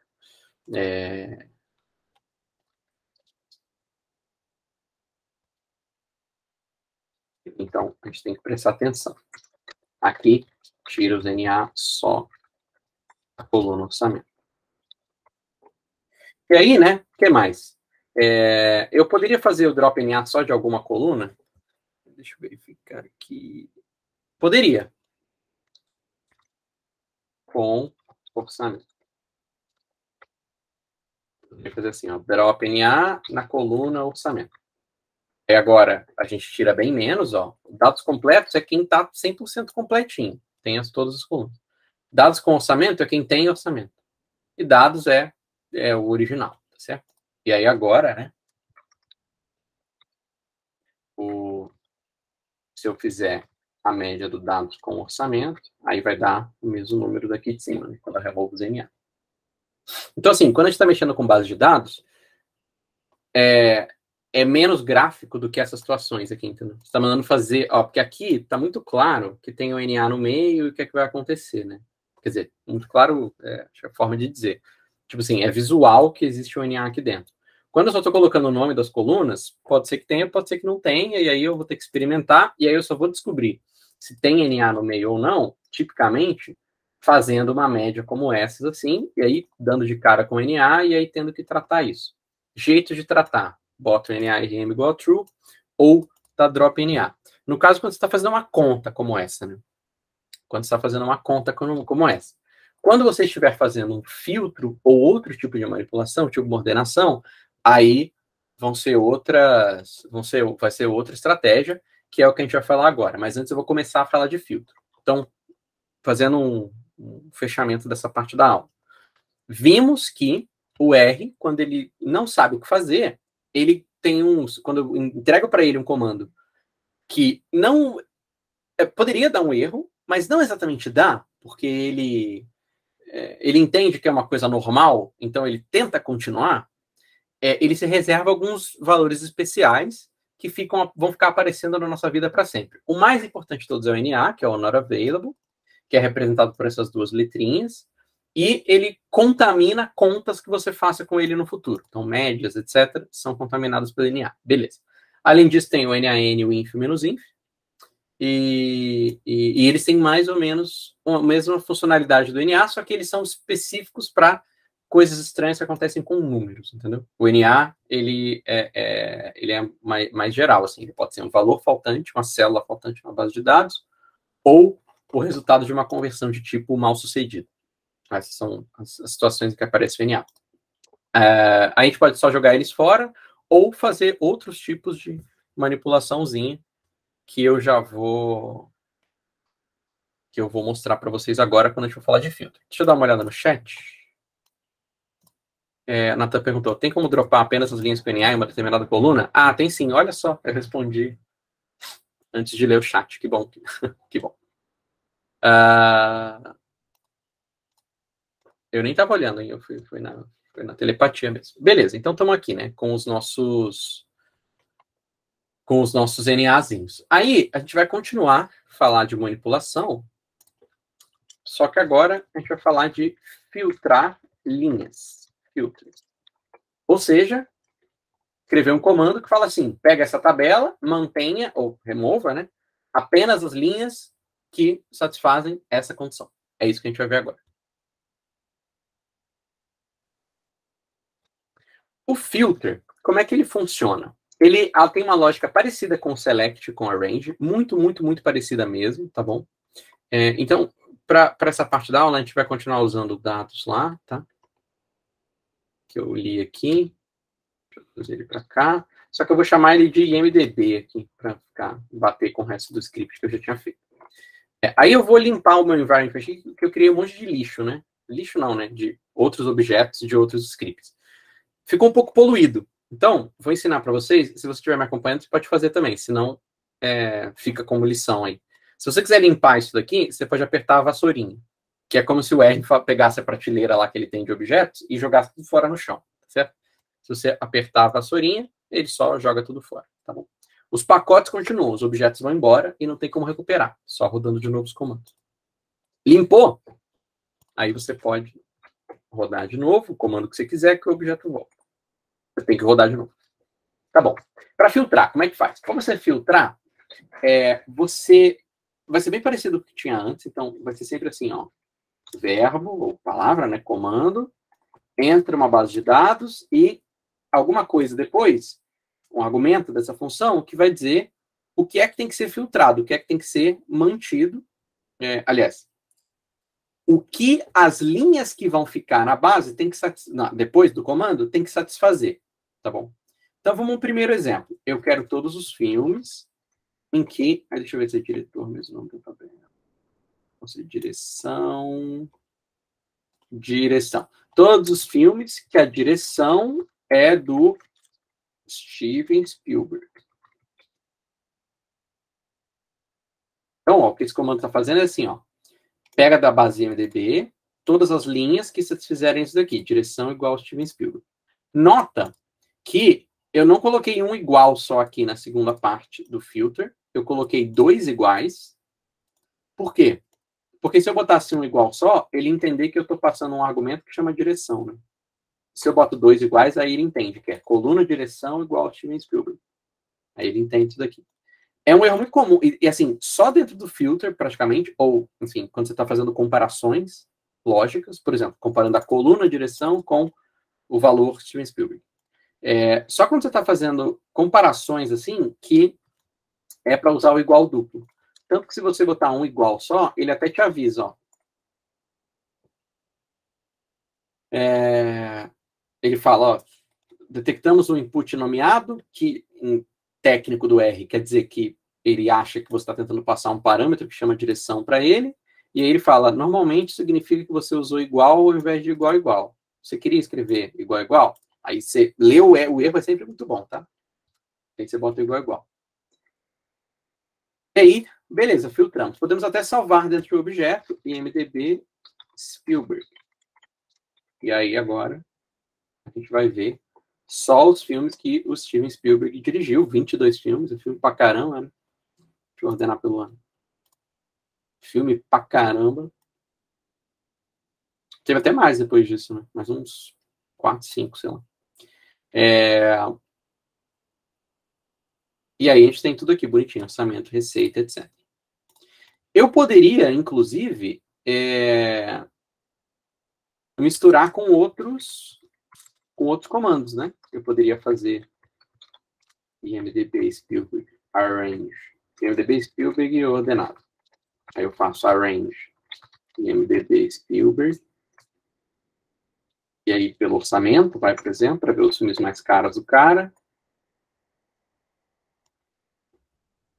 Então, a gente tem que prestar atenção. Aqui, tira os NA só a coluna orçamento. E aí, né? O que mais? Eu poderia fazer o drop NA só de alguma coluna? Deixa eu verificar aqui. Poderia. Com orçamento. Poderia fazer assim, ó, drop NA na coluna orçamento. Aí agora a gente tira bem menos, ó. Dados completos é quem está 100% completinho. Tem todas as colunas. Dados com orçamento é quem tem orçamento. E dados é o original, tá certo? E aí agora, né? Se eu fizer a média do dados com orçamento, aí vai dar o mesmo número daqui de cima, né, quando eu removo o ZNA. Então, assim, quando a gente está mexendo com base de dados, é menos gráfico do que essas situações aqui, entendeu? Você está mandando fazer, ó, porque aqui está muito claro que tem o NA no meio e o que é que vai acontecer, né? Quer dizer, muito claro, acho que é a forma de dizer. Tipo assim, é visual que existe o NA aqui dentro. Quando eu só estou colocando o nome das colunas, pode ser que tenha, pode ser que não tenha, e aí eu vou ter que experimentar, e aí eu só vou descobrir se tem NA no meio ou não, tipicamente, fazendo uma média como essas, assim, e aí dando de cara com NA, e aí tendo que tratar isso. Jeito de tratar. Bota o NA RM igual a true, ou dá drop NA. No caso, quando você está fazendo uma conta como essa, né? Quando você está fazendo uma conta como essa. Quando você estiver fazendo um filtro ou outro tipo de manipulação, tipo uma ordenação, aí vai ser outra estratégia, que é o que a gente vai falar agora. Mas antes eu vou começar a falar de filtro. Então, fazendo um fechamento dessa parte da aula. Vimos que o R, quando ele não sabe o que fazer, ele tem quando eu entrego para ele um comando que não poderia dar um erro, mas não exatamente dá, porque ele entende que é uma coisa normal, então ele tenta continuar, ele se reserva alguns valores especiais que vão ficar aparecendo na nossa vida para sempre. O mais importante de todos é o NA, que é o Not Available, que é representado por essas duas letrinhas, e ele contamina contas que você faça com ele no futuro. Então, médias, etc., são contaminadas pelo NA. Beleza. Além disso, tem o NaN, o inf menos inf, e eles têm mais ou menos a mesma funcionalidade do NA, só que eles são específicos para coisas estranhas que acontecem com números, entendeu? O NA, ele é mais geral, assim, ele pode ser um valor faltante, uma célula faltante na base de dados, ou o resultado de uma conversão de tipo mal sucedida. Essas são as situações em que aparece o NA. A gente pode só jogar eles fora, ou fazer outros tipos de manipulaçãozinha, que eu vou mostrar para vocês agora quando a gente for falar de filtro. Deixa eu dar uma olhada no chat. Nathan perguntou, tem como dropar apenas as linhas PNA em uma determinada coluna? Ah, tem sim, olha só, eu respondi antes de ler o chat, que bom. Que bom. Eu nem estava olhando, hein? Eu fui na telepatia mesmo. Beleza, então estamos aqui, né, com os nossos NAzinhos. Aí, a gente vai continuar a falar de manipulação, só que agora a gente vai falar de filtrar linhas. Filtros. Ou seja, escrever um comando que fala assim, pega essa tabela, mantenha, ou remova, né, apenas as linhas que satisfazem essa condição. É isso que a gente vai ver agora. O filter, como é que ele funciona? Ele tem uma lógica parecida com o select, com o arrange, muito, muito, muito parecida mesmo, tá bom? Então, para essa parte da aula, a gente vai continuar usando dados lá, tá? Que eu li aqui. Deixa eu trazer ele para cá. Só que eu vou chamar ele de IMDB aqui, para bater com o resto do script que eu já tinha feito. Aí eu vou limpar o meu environment aqui, porque eu criei um monte de lixo, né? Lixo não, né? De outros objetos, de outros scripts. Ficou um pouco poluído. Então, vou ensinar para vocês. Se você estiver me acompanhando, você pode fazer também. Senão, fica como lição aí. Se você quiser limpar isso daqui, você pode apertar a vassourinha. Que é como se o R pegasse a prateleira lá que ele tem de objetos e jogasse tudo fora no chão. Certo? Se você apertar a vassourinha, ele só joga tudo fora. Tá bom? Os pacotes continuam. Os objetos vão embora e não tem como recuperar. Só rodando de novo os comandos. Limpou? Aí você pode rodar de novo o comando que você quiser que o objeto volta. Você tem que rodar de novo. Tá bom. Para filtrar, como é que faz? Para você filtrar, vai ser bem parecido com o que tinha antes. Então, vai ser sempre assim, ó. Verbo, ou palavra, né? Comando. Entra uma base de dados e alguma coisa depois, um argumento dessa função, que vai dizer o que é que tem que ser filtrado, o que é que tem que ser mantido. Aliás, o que as linhas que vão ficar na base tem que depois do comando tem que satisfazer, tá bom? Então, vamos ao primeiro exemplo. Eu quero todos os filmes em que... deixa eu ver se é diretor mesmo, não tem papel. Direção... Direção. Todos os filmes que a direção é do Steven Spielberg. Então, ó, o que esse comando está fazendo é assim, ó. Pega da base IMDb todas as linhas que satisfizerem isso daqui. Direção igual ao Steven Spielberg. Nota que eu não coloquei um igual só aqui na segunda parte do filter. Eu coloquei dois iguais. Por quê? Porque se eu botasse um igual só, ele entender que eu estou passando um argumento que chama direção, né? Se eu boto dois iguais, aí ele entende que é coluna direção igual ao Steven Spielberg. Aí ele entende isso daqui. É um erro muito comum. E assim, só dentro do filter, praticamente, ou, enfim, quando você está fazendo comparações lógicas, por exemplo, comparando a coluna direção com o valor Steven Spielberg. Só quando você está fazendo comparações assim, que é para usar o igual duplo. Tanto que se você botar um igual só, ele até te avisa, ó. Ele fala, ó, detectamos um input nomeado, que em técnico do R quer dizer que ele acha que você está tentando passar um parâmetro que chama direção para ele, e aí ele fala, normalmente significa que você usou igual ao invés de igual igual. Você queria escrever igual igual? Aí você lê o erro é sempre muito bom, tá? Aí você bota igual igual. E aí, beleza, filtramos. Podemos até salvar dentro do objeto IMDb Spielberg. E aí agora a gente vai ver só os filmes que o Steven Spielberg dirigiu, 22 filmes, é filme pra caramba, né? Deixa eu ordenar pelo ano. Filme pra caramba. Teve até mais depois disso, né? Mais uns 4, 5, sei lá. E aí a gente tem tudo aqui bonitinho, orçamento, receita, etc. Eu poderia, inclusive, misturar com outros comandos, né? Eu poderia fazer IMDb Spielberg, arrange. IMDb Spielberg ordenado. Aí eu faço arrange IMDb Spielberg. E aí, pelo orçamento, vai, por exemplo, para ver os filmes mais caros do cara.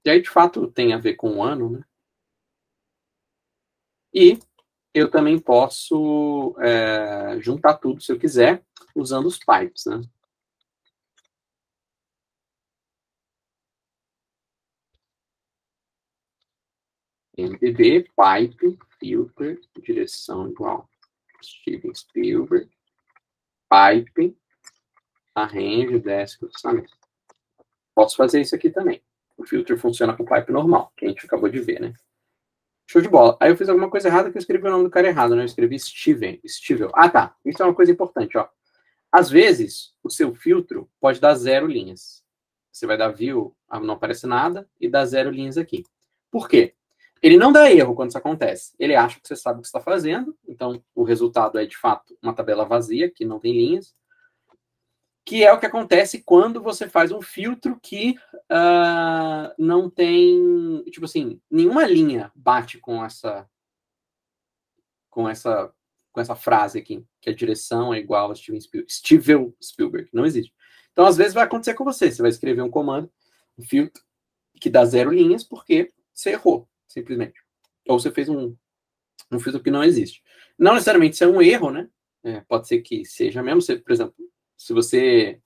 E aí, de fato, tem a ver com o ano, né? E eu também posso juntar tudo, se eu quiser, usando os pipes, né? MDB, pipe, filter, direção igual Steven Spielberg, pipe, arrange, desk, orçamento. Posso fazer isso aqui também. O filter funciona com pipe normal, que a gente acabou de ver, né? Show de bola. Aí eu fiz alguma coisa errada que eu escrevi o nome do cara errado, né? Eu escrevi Steven. Ah, tá. Isso é uma coisa importante, ó. Às vezes, o seu filtro pode dar 0 linhas. Você vai dar view, não aparece nada, e dá 0 linhas aqui. Por quê? Ele não dá erro quando isso acontece. Ele acha que você sabe o que está fazendo, então o resultado é, de fato, uma tabela vazia, que não tem linhas, que é o que acontece quando você faz um filtro que não tem, tipo assim, nenhuma linha bate com essa frase aqui, que a direção é igual a Steven Spielberg. Não existe. Então, às vezes, vai acontecer com você. Você vai escrever um comando, um filtro, que dá 0 linhas, porque você errou, simplesmente. Ou você fez um filtro que não existe. Não necessariamente isso é um erro, né? Pode ser que seja mesmo. Por exemplo, se você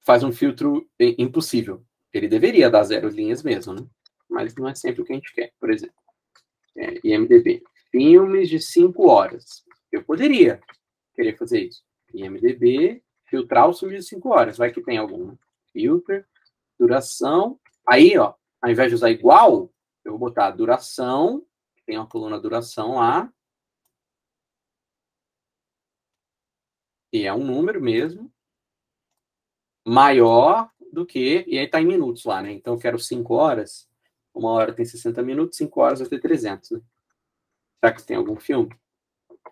faz um filtro impossível, ele deveria dar 0 linhas mesmo, né? Mas não é sempre o que a gente quer. Por exemplo, IMDb. Filmes de 5 horas. Eu poderia querer fazer isso. IMDb, filtrar os filmes de 5 horas. Vai que tem algum, né? Filter, duração. Aí, ó, ao invés de usar igual, eu vou botar duração, tem uma coluna duração lá, e é um número mesmo, maior do que, e aí tá em minutos lá, né? Então eu quero 5 horas, 1 hora tem 60 minutos, 5 horas vai ter 300, né? Será que tem algum filme?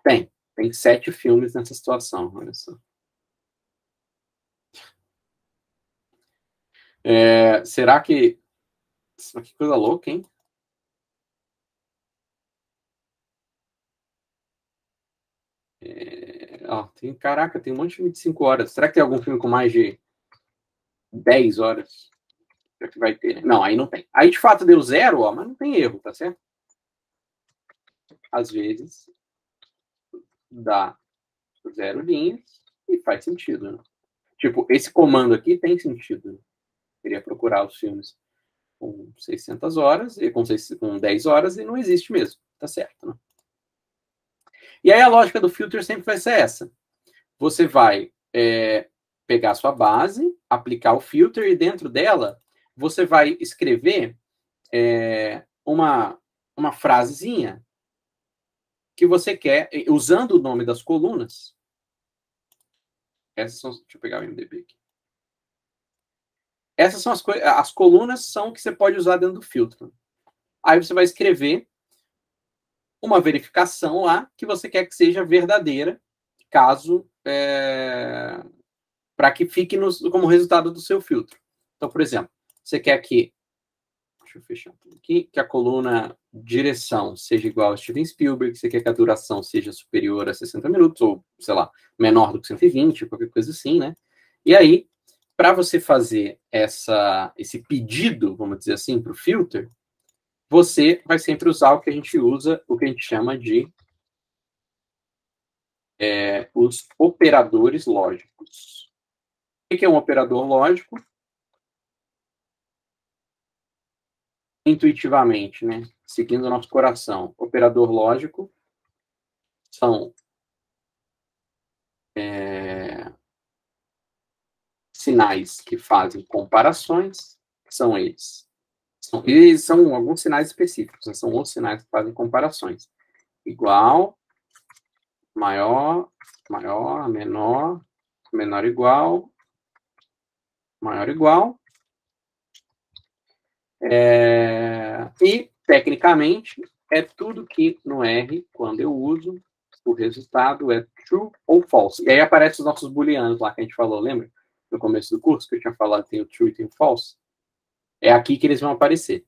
Tem 7 filmes nessa situação, olha só. Será que... Que coisa louca, hein? Caraca, tem um monte de filme de 5 horas. Será que tem algum filme com mais de 10 horas. É que vai ter, né? Não, aí não tem. Aí, de fato, deu 0, ó, mas não tem erro, tá certo? Às vezes, dá 0 linhas e faz sentido, né? Tipo, esse comando aqui tem sentido. Né? Queria procurar os filmes com 600 horas, e com 10 horas, e não existe mesmo. Tá certo, né? E aí a lógica do filter sempre vai ser essa. Você vai pegar a sua base, aplicar o filter, e dentro dela, você vai escrever uma frasezinha que você quer, usando o nome das colunas. Essas são, deixa eu pegar o MDB aqui. Essas são as colunas são que você pode usar dentro do filtro. Aí você vai escrever uma verificação lá que você quer que seja verdadeira, caso para que fique como resultado do seu filtro. Então, por exemplo, você quer que deixa eu fechar aqui, que a coluna direção seja igual a Steven Spielberg, você quer que a duração seja superior a 60 minutos, ou, sei lá, menor do que 120, qualquer coisa assim, né? E aí, para você fazer esse pedido, vamos dizer assim, para o filter, você vai sempre usar o que a gente usa, o que a gente chama de os operadores lógicos. O que é um operador lógico? Intuitivamente, né? Seguindo o nosso coração. Operador lógico são sinais que fazem comparações, são eles. Eles são alguns sinais específicos, né? São os sinais que fazem comparações. Igual, maior, maior, menor, menor igual, maior igual. E, tecnicamente, é tudo que no R, quando eu uso, o resultado é true ou false. E aí aparecem os nossos booleanos lá que a gente falou, lembra? No começo do curso, que eu tinha falado tem o true e tem o false. É aqui que eles vão aparecer.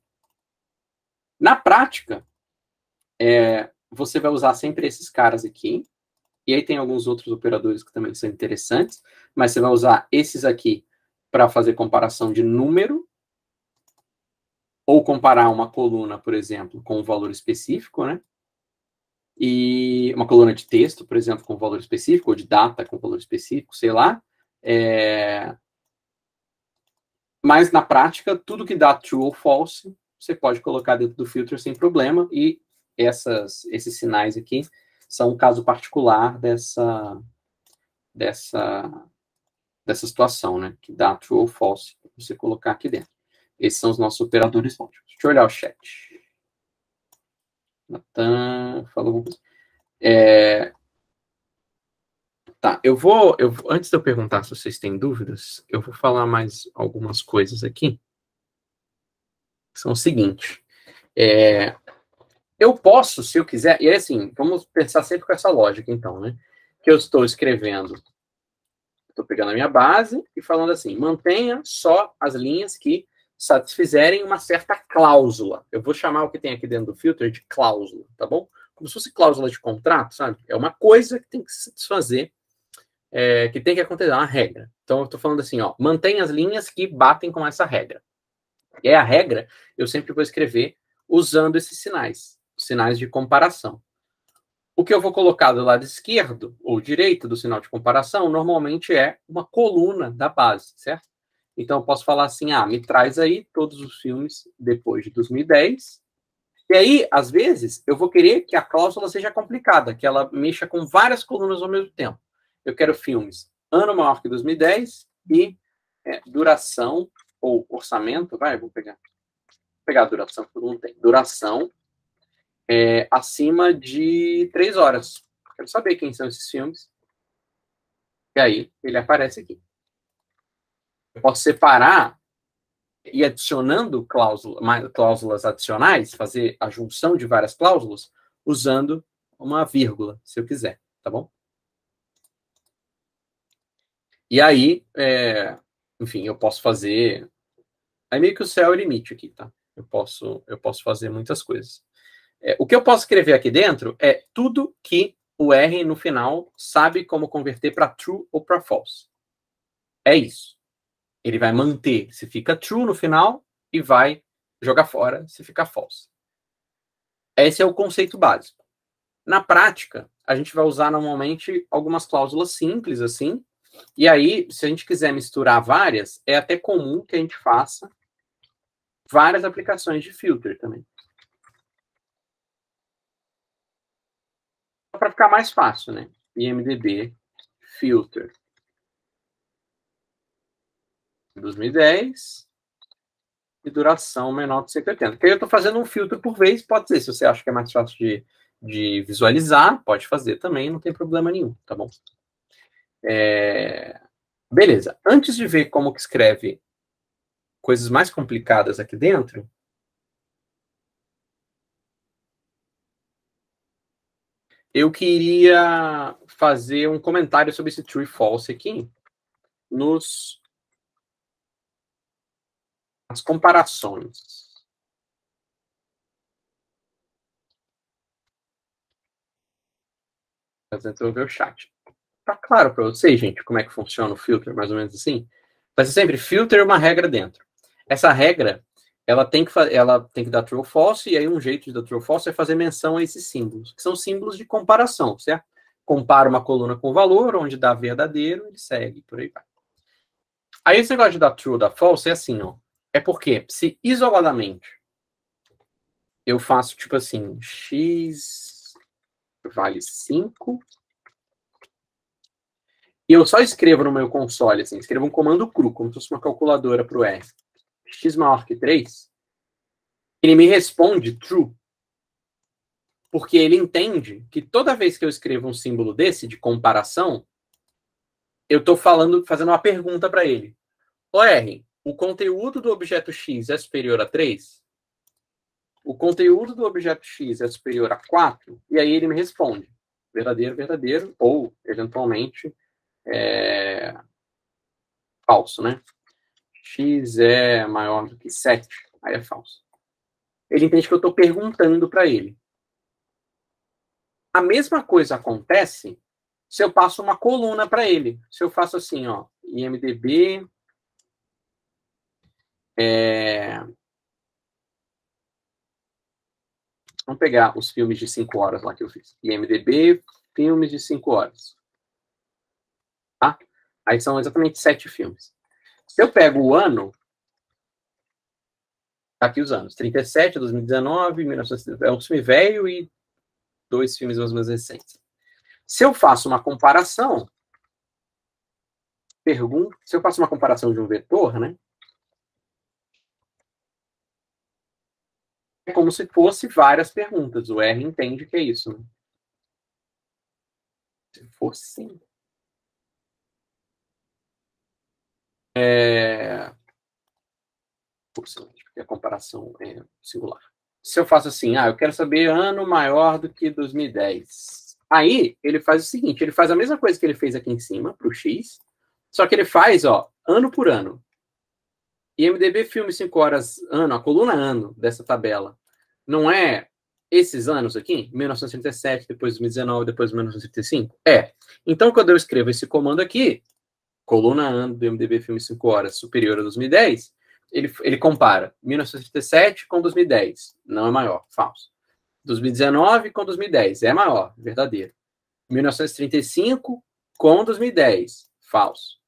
Na prática, você vai usar sempre esses caras aqui. E aí tem alguns outros operadores que também são interessantes, mas você vai usar esses aqui para fazer comparação de número, ou comparar uma coluna, por exemplo, com um valor específico, né? E uma coluna de texto, por exemplo, com um valor específico, ou de data com um valor específico, sei lá. Mas, na prática, tudo que dá true ou false, você pode colocar dentro do filtro sem problema, e esses sinais aqui são um caso particular dessa situação, né? Que dá true ou false, você colocar aqui dentro. Esses são os nossos operadores lógicos. Deixa eu olhar o chat. Natan falou alguma coisa. Tá, antes de eu perguntar se vocês têm dúvidas, eu vou falar mais algumas coisas aqui. São o seguinte. Eu posso, se eu quiser, e assim, vamos pensar sempre com essa lógica, então, né? Que eu estou escrevendo, estou pegando a minha base e falando assim, mantenha só as linhas que satisfizerem uma certa cláusula. Eu vou chamar o que tem aqui dentro do filtro de cláusula, tá bom? Como se fosse cláusula de contrato, sabe? É uma coisa que tem que se satisfazer, que tem que acontecer, uma regra. Então, eu estou falando assim, ó, mantenha as linhas que batem com essa regra. E aí, a regra, eu sempre vou escrever usando esses sinais de comparação. O que eu vou colocar do lado esquerdo ou direito do sinal de comparação, normalmente é uma coluna da base, certo? Então, eu posso falar assim, me traz aí todos os filmes depois de 2010. E aí, às vezes, eu vou querer que a cláusula seja complicada, que ela mexa com várias colunas ao mesmo tempo. Eu quero filmes ano maior que 2010 e duração ou orçamento, vou pegar a duração, que todo mundo tem. Duração acima de 3 horas. Quero saber quem são esses filmes. E aí, ele aparece aqui. Eu posso separar e adicionando cláusulas adicionais, fazer a junção de várias cláusulas, usando uma vírgula, se eu quiser, tá bom? E aí, enfim, eu posso fazer... Aí meio que o céu é o limite aqui, tá? Eu posso fazer muitas coisas. O que eu posso escrever aqui dentro é tudo que o R no final sabe como converter para true ou para false. É isso. Ele vai manter se fica true no final e vai jogar fora se ficar false. Esse é o conceito básico. Na prática, a gente vai usar normalmente algumas cláusulas simples assim, e aí, se a gente quiser misturar várias, é até comum que a gente faça várias aplicações de filter também. Para ficar mais fácil, né? IMDb filter 2010 e duração menor de 180. Porque aí eu estou fazendo um filtro por vez, pode ser, se você acha que é mais fácil de visualizar, pode fazer também, não tem problema nenhum, tá bom? Beleza. Antes de ver como que escreve coisas mais complicadas aqui dentro, eu queria fazer um comentário sobre esse true e false aqui nas comparações. Então eu ver o chat. Tá claro para vocês, gente, como é que funciona o filter, mais ou menos assim? Vai ser sempre filter uma regra dentro. Essa regra, ela tem que dar true ou false, e aí um jeito de dar true ou false é fazer menção a esses símbolos, que são símbolos de comparação, certo? Compara uma coluna com o valor, onde dá verdadeiro, ele segue, por aí vai. Aí esse negócio de dar true ou dar false é assim, ó. É porque se isoladamente eu faço tipo assim, x vale 5, e eu só escrevo no meu console, assim, escrevo um comando cru, como se fosse uma calculadora para o R, x maior que 3, ele me responde true, porque ele entende que toda vez que eu escrevo um símbolo desse, de comparação, eu estou fazendo uma pergunta para ele. Ô R, o conteúdo do objeto x é superior a 3? O conteúdo do objeto x é superior a 4? E aí ele me responde verdadeiro, verdadeiro, ou, eventualmente, falso, né? X é maior do que 7, aí é falso. Ele entende que eu estou perguntando para ele. A mesma coisa acontece se eu passo uma coluna para ele. Se eu faço assim, ó, IMDb, vamos pegar os filmes de 5 horas lá que eu fiz. IMDb, filmes de 5 horas. Tá? Aí são exatamente 7 filmes. Se eu pego o ano, tá aqui os anos, 37, 2019, 1970, é um filme velho e 2 filmes mais recentes. Se eu faço uma comparação, se eu faço uma comparação de um vetor, né? É como se fosse várias perguntas. O R entende que é isso, né? Se for sim. Porque a comparação é singular. Se eu faço assim, eu quero saber ano maior do que 2010. Aí, ele faz o seguinte, ele faz a mesma coisa que ele fez aqui em cima, para o X, só que ele faz, ó, ano por ano. IMDb filme 5 horas ano, a coluna ano dessa tabela, não é esses anos aqui? 1937, depois 2019, depois 1935? É. Então, quando eu escrevo esse comando aqui, coluna ano do IMDb filme 5 horas superior a 2010, ele compara 1937 com 2010. Não é maior, falso. 2019 com 2010, é maior, verdadeiro. 1935 com 2010, falso.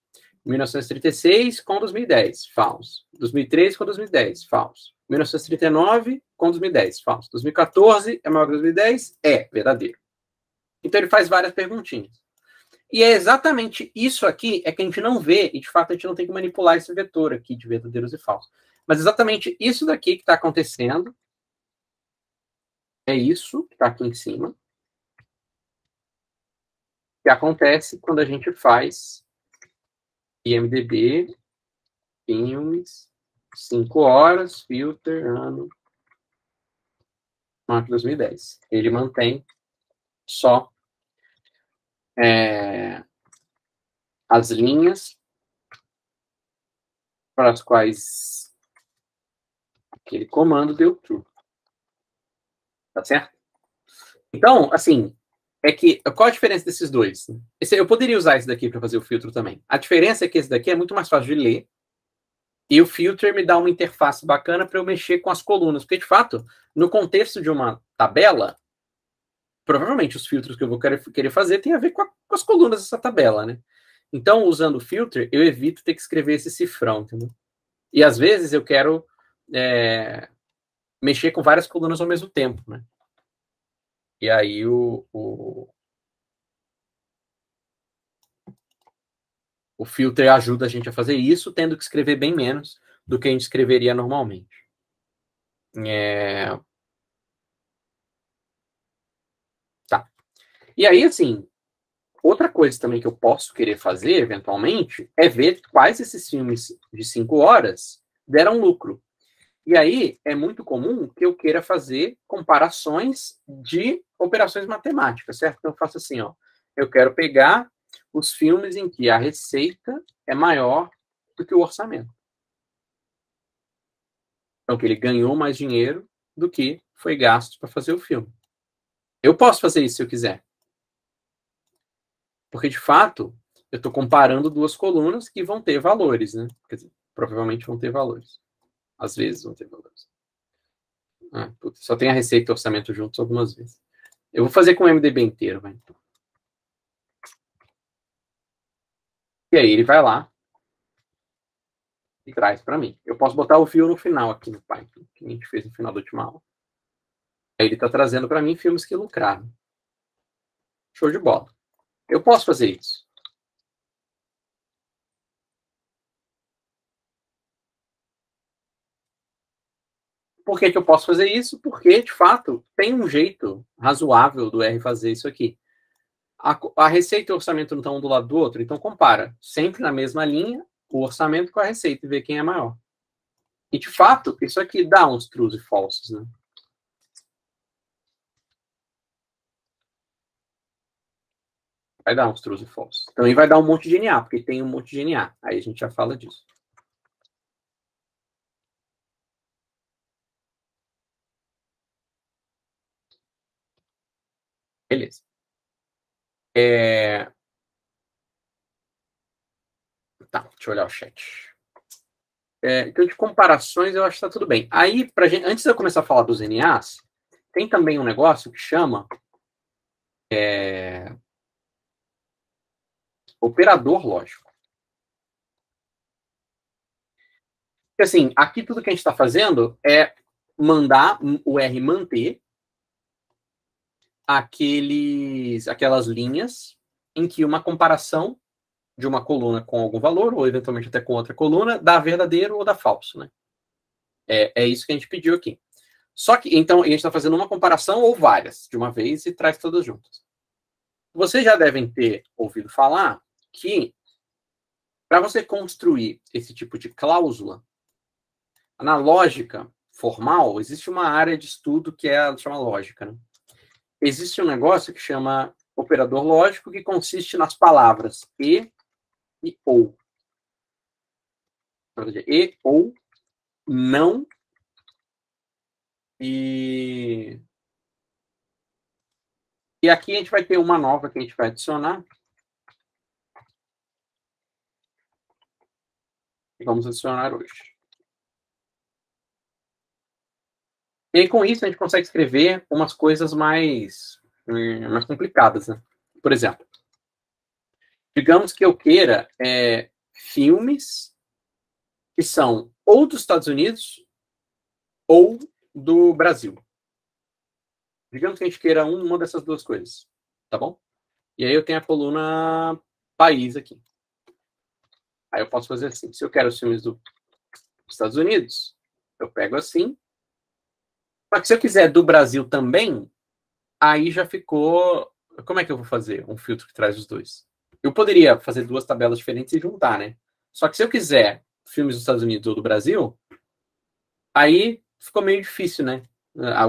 1936 com 2010, falso. 2003 com 2010, falso. 1939 com 2010, falso. 2014 é maior que 2010, é verdadeiro. Então ele faz várias perguntinhas. E é exatamente isso aqui é que a gente não vê, e de fato a gente não tem que manipular esse vetor aqui de verdadeiros e falsos. Mas exatamente isso daqui que está acontecendo é isso que está aqui em cima, que acontece quando a gente faz IMDb, filmes, 5 horas, filter, ano, marca 2010. Ele mantém só as linhas para as quais aquele comando deu true. Tá certo? Então, assim, qual a diferença desses dois? Eu poderia usar esse daqui para fazer o filtro também. A diferença é que esse daqui é muito mais fácil de ler, E o filter me dá uma interface bacana para eu mexer com as colunas. Porque, de fato, no contexto de uma tabela, provavelmente os filtros que eu vou querer fazer tem a ver com as colunas dessa tabela, né? Então, usando o filter, eu evito ter que escrever esse cifrão, entendeu? E, às vezes, eu quero mexer com várias colunas ao mesmo tempo, né? E aí, o filter ajuda a gente a fazer isso, tendo que escrever bem menos do que a gente escreveria normalmente. Tá. E aí, assim, outra coisa também que eu posso querer fazer, eventualmente, é ver quais esses filmes de 5 horas deram lucro. E aí, é muito comum que eu queira fazer comparações de operações matemáticas, certo? Então, eu faço assim, ó. Eu quero pegar os filmes em que a receita é maior do que o orçamento. Então, que ele ganhou mais dinheiro do que foi gasto para fazer o filme. Eu posso fazer isso se eu quiser. Porque, de fato, eu estou comparando duas colunas que vão ter valores, né? Quer dizer, provavelmente vão ter valores. Às vezes vão ter valores. Putz, só tem a receita e o orçamento juntos algumas vezes. Eu vou fazer com o MDB inteiro, vai. Então. E aí ele vai lá e traz para mim. Eu posso botar o fio no final aqui no Python, que a gente fez no final da última aula. Aí ele está trazendo para mim filmes que lucraram. Show de bola. Eu posso fazer isso. Por que eu posso fazer isso? Porque, de fato, tem um jeito razoável do R fazer isso aqui. A receita e o orçamento não estão um do lado do outro, então compara. Sempre na mesma linha, o orçamento com a receita e vê quem é maior. E, de fato, isso aqui dá uns trues e falsos, né? Vai dar uns trues e falsos. Também vai dar um monte de NA, porque tem um monte de NA. Aí a gente já fala disso. Beleza. Tá, deixa eu olhar o chat. Então, de comparações, eu acho que tá tudo bem. Aí, gente, antes de eu começar a falar dos NAs, tem também um negócio que chama operador lógico. Porque, assim, aqui tudo que a gente está fazendo é mandar o R manter aquelas linhas em que uma comparação de uma coluna com algum valor, ou eventualmente até com outra coluna, dá verdadeiro ou dá falso, né? É isso que a gente pediu aqui. Só que, então, a gente está fazendo uma comparação ou várias de uma vez e traz todas juntas. Vocês já devem ter ouvido falar que, para você construir esse tipo de cláusula, na lógica formal, existe uma área de estudo que chama lógica, né? Existe um negócio que chama operador lógico, que consiste nas palavras e ou. E ou, não e aqui a gente vai ter uma nova que a gente vai adicionar. E vamos adicionar hoje. E aí, com isso, a gente consegue escrever umas coisas mais complicadas, né? Por exemplo, digamos que eu queira filmes que são ou dos Estados Unidos ou do Brasil. Digamos que a gente queira uma dessas duas coisas, tá bom? E aí eu tenho a coluna país aqui. Aí eu posso fazer assim. Se eu quero os filmes dos Estados Unidos, eu pego assim. Só que se eu quiser do Brasil também, aí já ficou... Como é que eu vou fazer um filtro que traz os dois? Eu poderia fazer duas tabelas diferentes e juntar, né? Só que se eu quiser filmes dos Estados Unidos ou do Brasil, aí ficou meio difícil, né?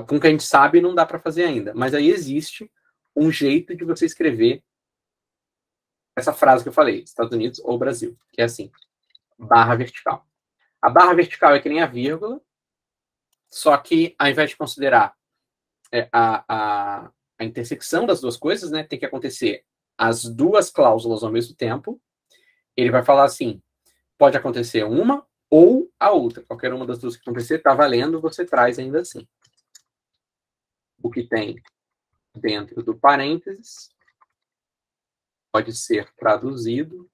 Com o que a gente sabe, não dá para fazer ainda. Mas aí existe um jeito de você escrever essa frase que eu falei, Estados Unidos ou Brasil, que é assim, barra vertical. A barra vertical é que nem a vírgula, só que ao invés de considerar a intersecção das duas coisas, né, tem que acontecer as duas cláusulas ao mesmo tempo. Ele vai falar assim, pode acontecer uma ou a outra. Qualquer uma das duas que acontecer, está valendo, você traz ainda assim. O que tem dentro do parênteses pode ser traduzido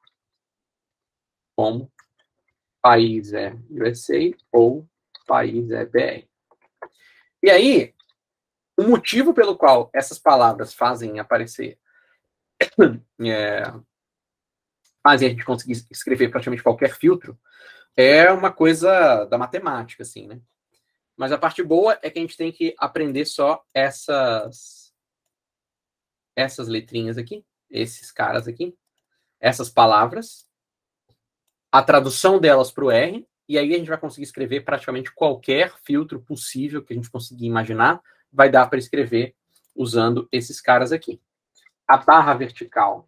como país é USA ou país é BR. E aí, o motivo pelo qual essas palavras fazem aparecer, fazem a gente conseguir escrever praticamente qualquer filtro, é uma coisa da matemática, assim, né? Mas a parte boa é que a gente tem que aprender só essas letrinhas aqui, esses caras aqui, essas palavras, a tradução delas para o R, e aí a gente vai conseguir escrever praticamente qualquer filtro possível que a gente conseguir imaginar, vai dar para escrever usando esses caras aqui. A barra vertical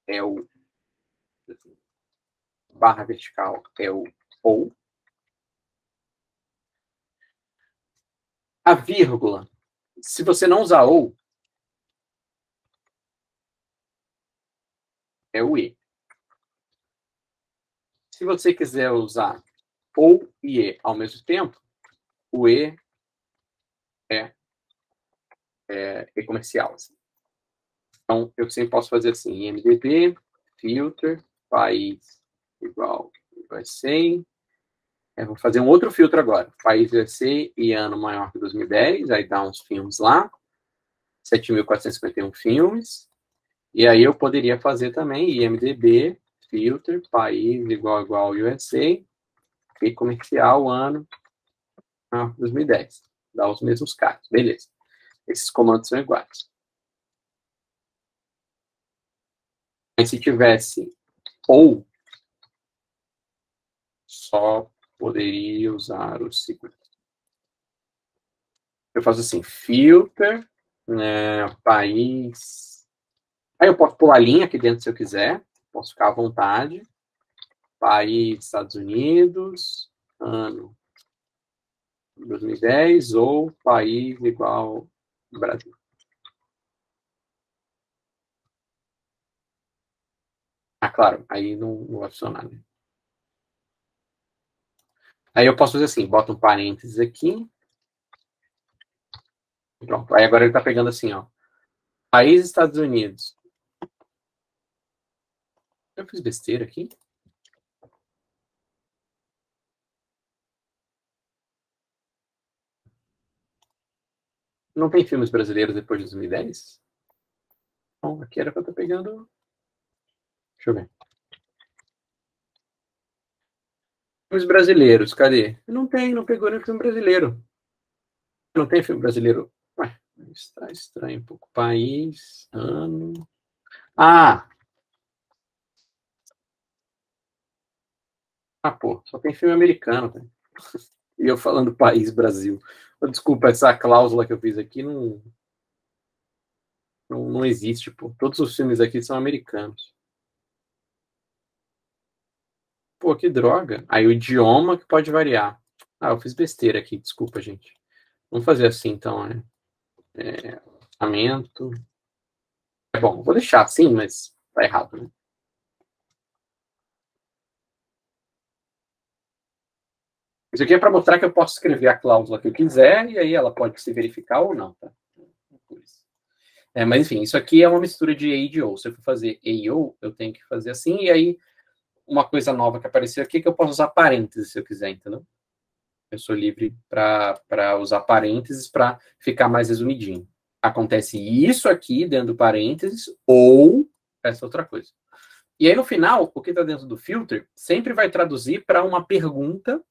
é o ou. A vírgula, se você não usar ou, é o e. Se você quiser usar ou e e ao mesmo tempo, o e é comercial. Assim. Então, eu sempre posso fazer assim, IMDb, filter, país igual USA. Vou fazer um outro filtro agora. País USA e ano maior que 2010. Aí dá uns filmes lá. 7.451 filmes. E aí eu poderia fazer também IMDb, filter, país igual USA. E comercial, ano 2010. Dá os mesmos caras. Beleza. Esses comandos são iguais. Mas se tivesse ou, só poderia usar o seguinte. Eu faço assim, filter, país. Aí eu posso pular a linha aqui dentro se eu quiser. Posso ficar à vontade. País, Estados Unidos, ano 2010, ou país igual Brasil. Ah, claro, aí não vai funcionar, né? Aí eu posso fazer assim, bota um parênteses aqui. Pronto, aí agora ele está pegando assim, ó. País, Estados Unidos. Eu fiz besteira aqui? Não tem filmes brasileiros depois de 2010? Bom, aqui era para estar pegando... Deixa eu ver. Filmes brasileiros, cadê? Não tem, não pegou nenhum filme brasileiro. Não tem filme brasileiro. Ué, está estranho um pouco. País, ano... Ah, pô, só tem filme americano, velho. E eu falando país, Brasil. Desculpa, essa cláusula que eu fiz aqui não existe, pô. Todos os filmes aqui são americanos. Pô, que droga. Aí o idioma que pode variar. Ah, eu fiz besteira aqui, desculpa, gente. Vamos fazer assim, então, né? Orçamento. É bom, vou deixar assim, mas tá errado, né? Isso aqui é para mostrar que eu posso escrever a cláusula que eu quiser e aí ela pode se verificar ou não, tá? Mas enfim, isso aqui é uma mistura de E e de ou. Se eu for fazer E e ou, eu tenho que fazer assim, e aí uma coisa nova que apareceu aqui é que eu posso usar parênteses se eu quiser, entendeu? Eu sou livre para usar parênteses para ficar mais resumidinho. Acontece isso aqui dentro do parênteses ou essa outra coisa. E aí, no final, o que está dentro do filter sempre vai traduzir para uma pergunta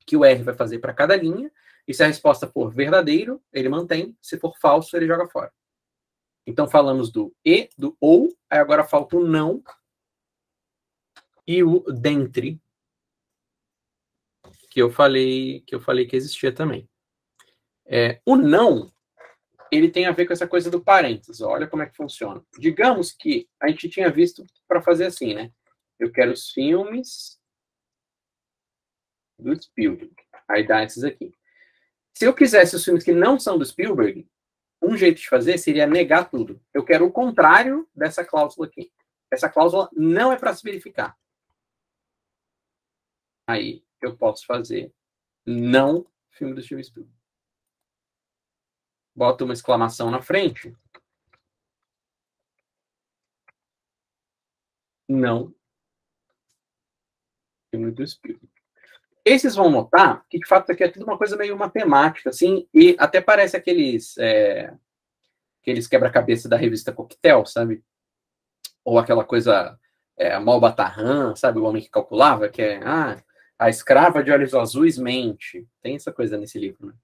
que o R vai fazer para cada linha, e se a resposta for verdadeiro, ele mantém, se for falso, ele joga fora. Então, falamos do e, do ou, aí agora falta o não e o dentre, que eu falei que existia também. O não, ele tem a ver com essa coisa do parênteses. Olha como é que funciona. Digamos que a gente tinha visto para fazer assim, né? Eu quero os filmes do Spielberg. Aí dá esses aqui. Se eu quisesse os filmes que não são do Spielberg, um jeito de fazer seria negar tudo. Eu quero o contrário dessa cláusula aqui. Essa cláusula não é para se verificar. Aí eu posso fazer não filme do Steven Spielberg. Bota uma exclamação na frente. Não filme do Spielberg. Esses vão notar que, de fato, isso aqui é tudo uma coisa meio matemática, assim, e até parece aqueles quebra-cabeça da revista Coquetel, sabe? Ou aquela coisa, Malbatarran, sabe? O homem que calculava, que é, a escrava de olhos azuis mente. Tem essa coisa nesse livro, né?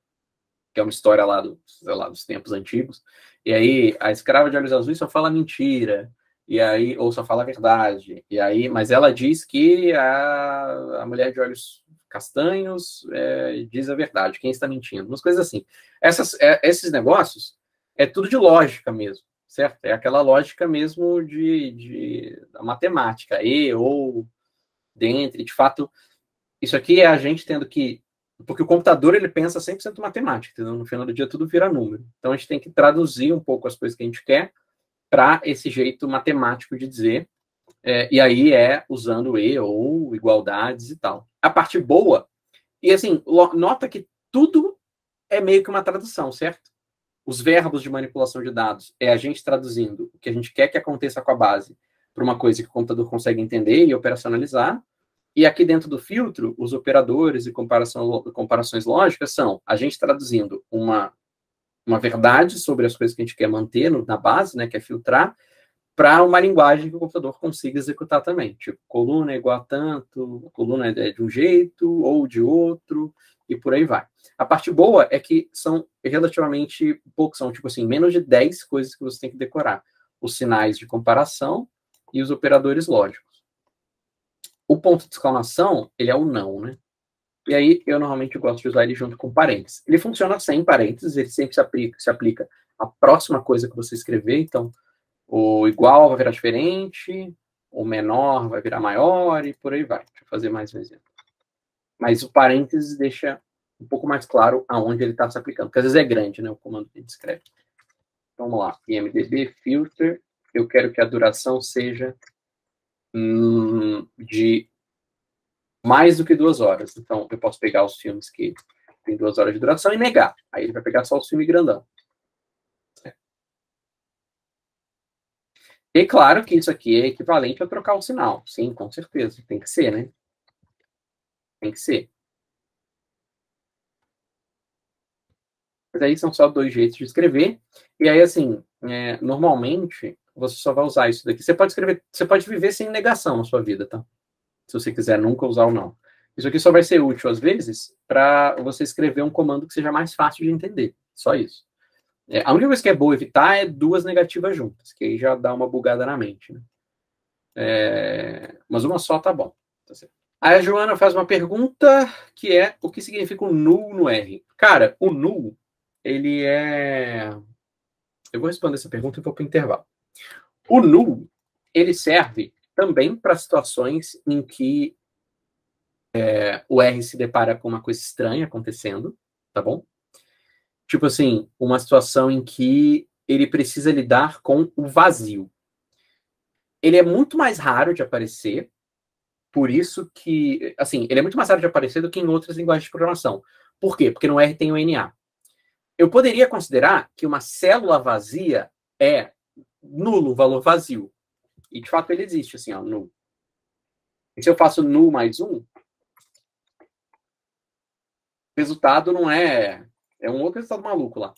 Que é uma história lá, dos tempos antigos. E aí, a escrava de olhos azuis só fala mentira, e aí, ou só fala a verdade. E aí, mas ela diz que a mulher de olhos castanhos diz a verdade, quem está mentindo, umas coisas assim. Esses negócios é tudo de lógica mesmo, certo? É aquela lógica mesmo da matemática, e ou dentre, de fato, isso aqui é a gente tendo que, porque o computador ele pensa 100% matemática, entendeu? No final do dia tudo vira número. Então a gente tem que traduzir um pouco as coisas que a gente quer para esse jeito matemático de dizer, e aí usando e ou igualdades e tal. A parte boa, e assim, nota que tudo é meio que uma tradução, certo? Os verbos de manipulação de dados é a gente traduzindo o que a gente quer que aconteça com a base para uma coisa que o computador consegue entender e operacionalizar. E aqui dentro do filtro, os operadores e comparações lógicas são a gente traduzindo uma verdade sobre as coisas que a gente quer manter na base, né, que é filtrar, para uma linguagem que o computador consiga executar também. Tipo, coluna é igual a tanto, coluna é de um jeito ou de outro, e por aí vai. A parte boa é que são relativamente poucos, são tipo assim, menos de 10 coisas que você tem que decorar. Os sinais de comparação e os operadores lógicos. O ponto de exclamação, ele é o não, né? E aí, eu normalmente gosto de usar ele junto com parênteses. Ele funciona sem parênteses, ele sempre se aplica à próxima coisa que você escrever. Então, o igual vai virar diferente, o menor vai virar maior e por aí vai. Deixa eu fazer mais um exemplo. Mas o parênteses deixa um pouco mais claro aonde ele está se aplicando, porque às vezes é grande, né, o comando que a gente escreve. Então, vamos lá, IMDb, filter, eu quero que a duração seja de mais do que 2 horas. Então, eu posso pegar os filmes que tem 2 horas de duração e negar. Aí ele vai pegar só os filmes grandão. E claro que isso aqui é equivalente a trocar o sinal. Sim, com certeza. Tem que ser, né? Tem que ser. Mas aí são só 2 jeitos de escrever. E aí, assim, normalmente, você só vai usar isso daqui. Você pode viver sem negação na sua vida, tá? Se você quiser nunca usar o não. Isso aqui só vai ser útil, às vezes, para você escrever um comando que seja mais fácil de entender. Só isso. A única coisa que é boa evitar é 2 negativas juntas, que aí já dá uma bugada na mente. Né? Mas uma só tá bom. Tá certo. Aí a Joana faz uma pergunta que é o que significa o null no R? Cara, o null, ele é... Eu vou responder essa pergunta e vou para o intervalo. O null, ele serve também para situações em que o R se depara com uma coisa estranha acontecendo, tá bom? Tipo assim, uma situação em que ele precisa lidar com o vazio. Ele é muito mais raro de aparecer, por isso que, assim, ele é muito mais raro de aparecer do que em outras linguagens de programação. Por quê? Porque no R tem o NA. Eu poderia considerar que uma célula vazia é nulo, valor vazio. E, de fato, ele existe, assim, ó, null. E se eu faço null mais 1, o resultado não é... É um outro resultado maluco lá.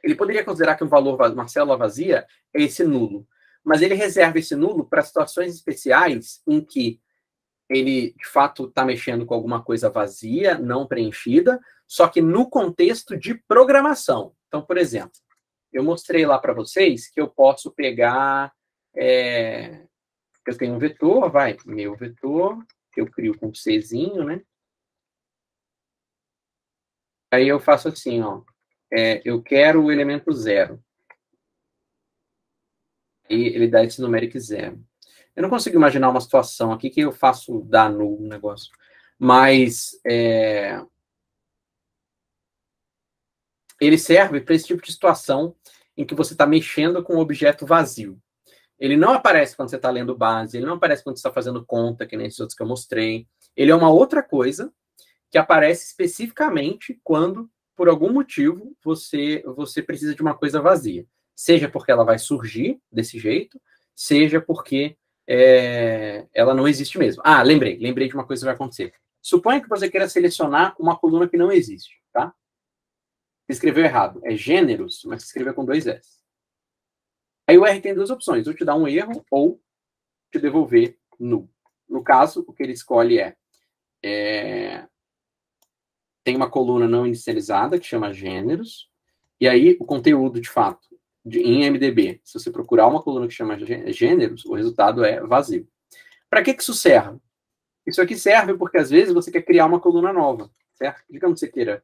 Ele poderia considerar que uma célula vazia é esse nulo. Mas ele reserva esse nulo para situações especiais em que ele, de fato, está mexendo com alguma coisa vazia, não preenchida, só que no contexto de programação. Então, por exemplo, eu mostrei lá para vocês que eu posso pegar... eu tenho um vetor, meu vetor, que eu crio com Czinho, né? Aí eu faço assim, ó. Eu quero o elemento 0. E ele dá esse numeric 0. Eu não consigo imaginar uma situação aqui que eu faço dar null no negócio. Mas ele serve para esse tipo de situação em que você está mexendo com um objeto vazio. Ele não aparece quando você está lendo base, ele não aparece quando você está fazendo conta, que nem esses outros que eu mostrei. Ele é uma outra coisa que aparece especificamente quando, por algum motivo, você precisa de uma coisa vazia. Seja porque ela vai surgir desse jeito, seja porque ela não existe mesmo. Ah, lembrei de uma coisa que vai acontecer. Suponha que você queira selecionar uma coluna que não existe, tá? Você escreveu errado. É gêneros, mas você escreveu com 2 S. Aí o R tem 2 opções, ou te dar um erro, ou te devolver null. No caso, o que ele escolhe tem uma coluna não inicializada, que chama gêneros, e aí o conteúdo, de fato, em MDB, se você procurar uma coluna que chama gêneros, o resultado é vazio. Para que isso serve? Isso aqui serve porque, às vezes, você quer criar uma coluna nova, certo? Digamos que você queira,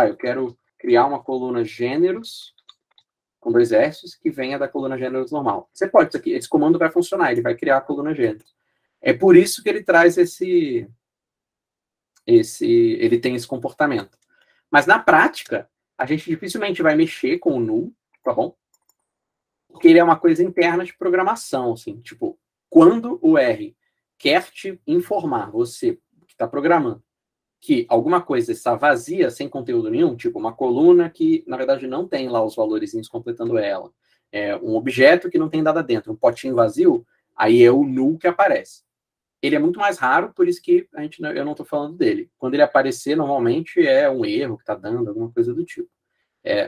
eu quero criar uma coluna gêneros, com 2 S, que venha da coluna gêneros normal. Você pode, esse comando vai funcionar, ele vai criar a coluna gêneros. É por isso que ele traz ele tem esse comportamento. Mas na prática, a gente dificilmente vai mexer com o null, tá bom? Porque ele é uma coisa interna de programação, assim, tipo, quando o R quer te informar, você que está programando, que alguma coisa está vazia, sem conteúdo nenhum, tipo uma coluna que, na verdade, não tem lá os valorzinhos completando ela, um objeto que não tem nada dentro, um potinho vazio, aí é o null que aparece. Ele é muito mais raro, por isso que eu não estou falando dele. Quando ele aparecer, normalmente é um erro que está dando, alguma coisa do tipo.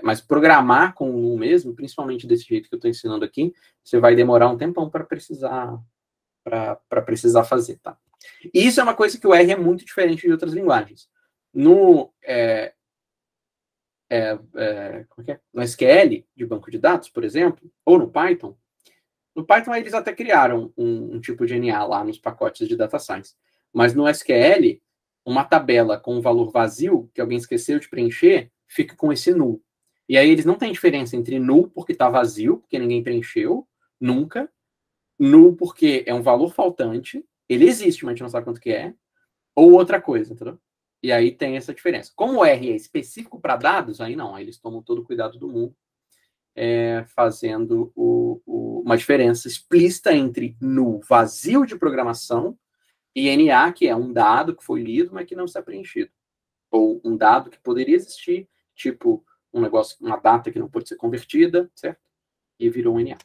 Mas programar com o null mesmo, principalmente desse jeito que eu estou ensinando aqui, você vai demorar um tempão para precisar fazer, tá? E isso é uma coisa que o R é muito diferente de outras linguagens. No SQL de banco de dados, por exemplo, ou no Python eles até criaram um tipo de NA lá nos pacotes de data science. Mas no SQL, uma tabela com um valor vazio, que alguém esqueceu de preencher, fica com esse null. E aí eles não têm diferença entre null porque está vazio, porque ninguém preencheu, nunca. Null porque é um valor faltante, ele existe, mas a gente não sabe quanto que é, ou outra coisa, entendeu? E aí tem essa diferença. Como o R é específico para dados, aí não, aí eles tomam todo o cuidado do mundo, fazendo uma diferença explícita entre null vazio de programação e NA, que é um dado que foi lido, mas que não está preenchido. Ou um dado que poderia existir, tipo um negócio, uma data que não pode ser convertida, certo? E virou um NA.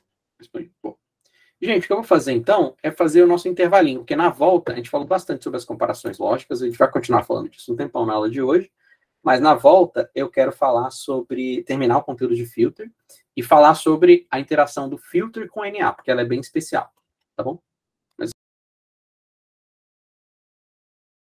Bom. Gente, o que eu vou fazer, então, é fazer o nosso intervalinho, porque na volta a gente falou bastante sobre as comparações lógicas, a gente vai continuar falando disso um tempão na aula de hoje, mas na volta eu quero falar sobre, terminar o conteúdo de filter e falar sobre a interação do filter com NA, porque ela é bem especial, tá bom?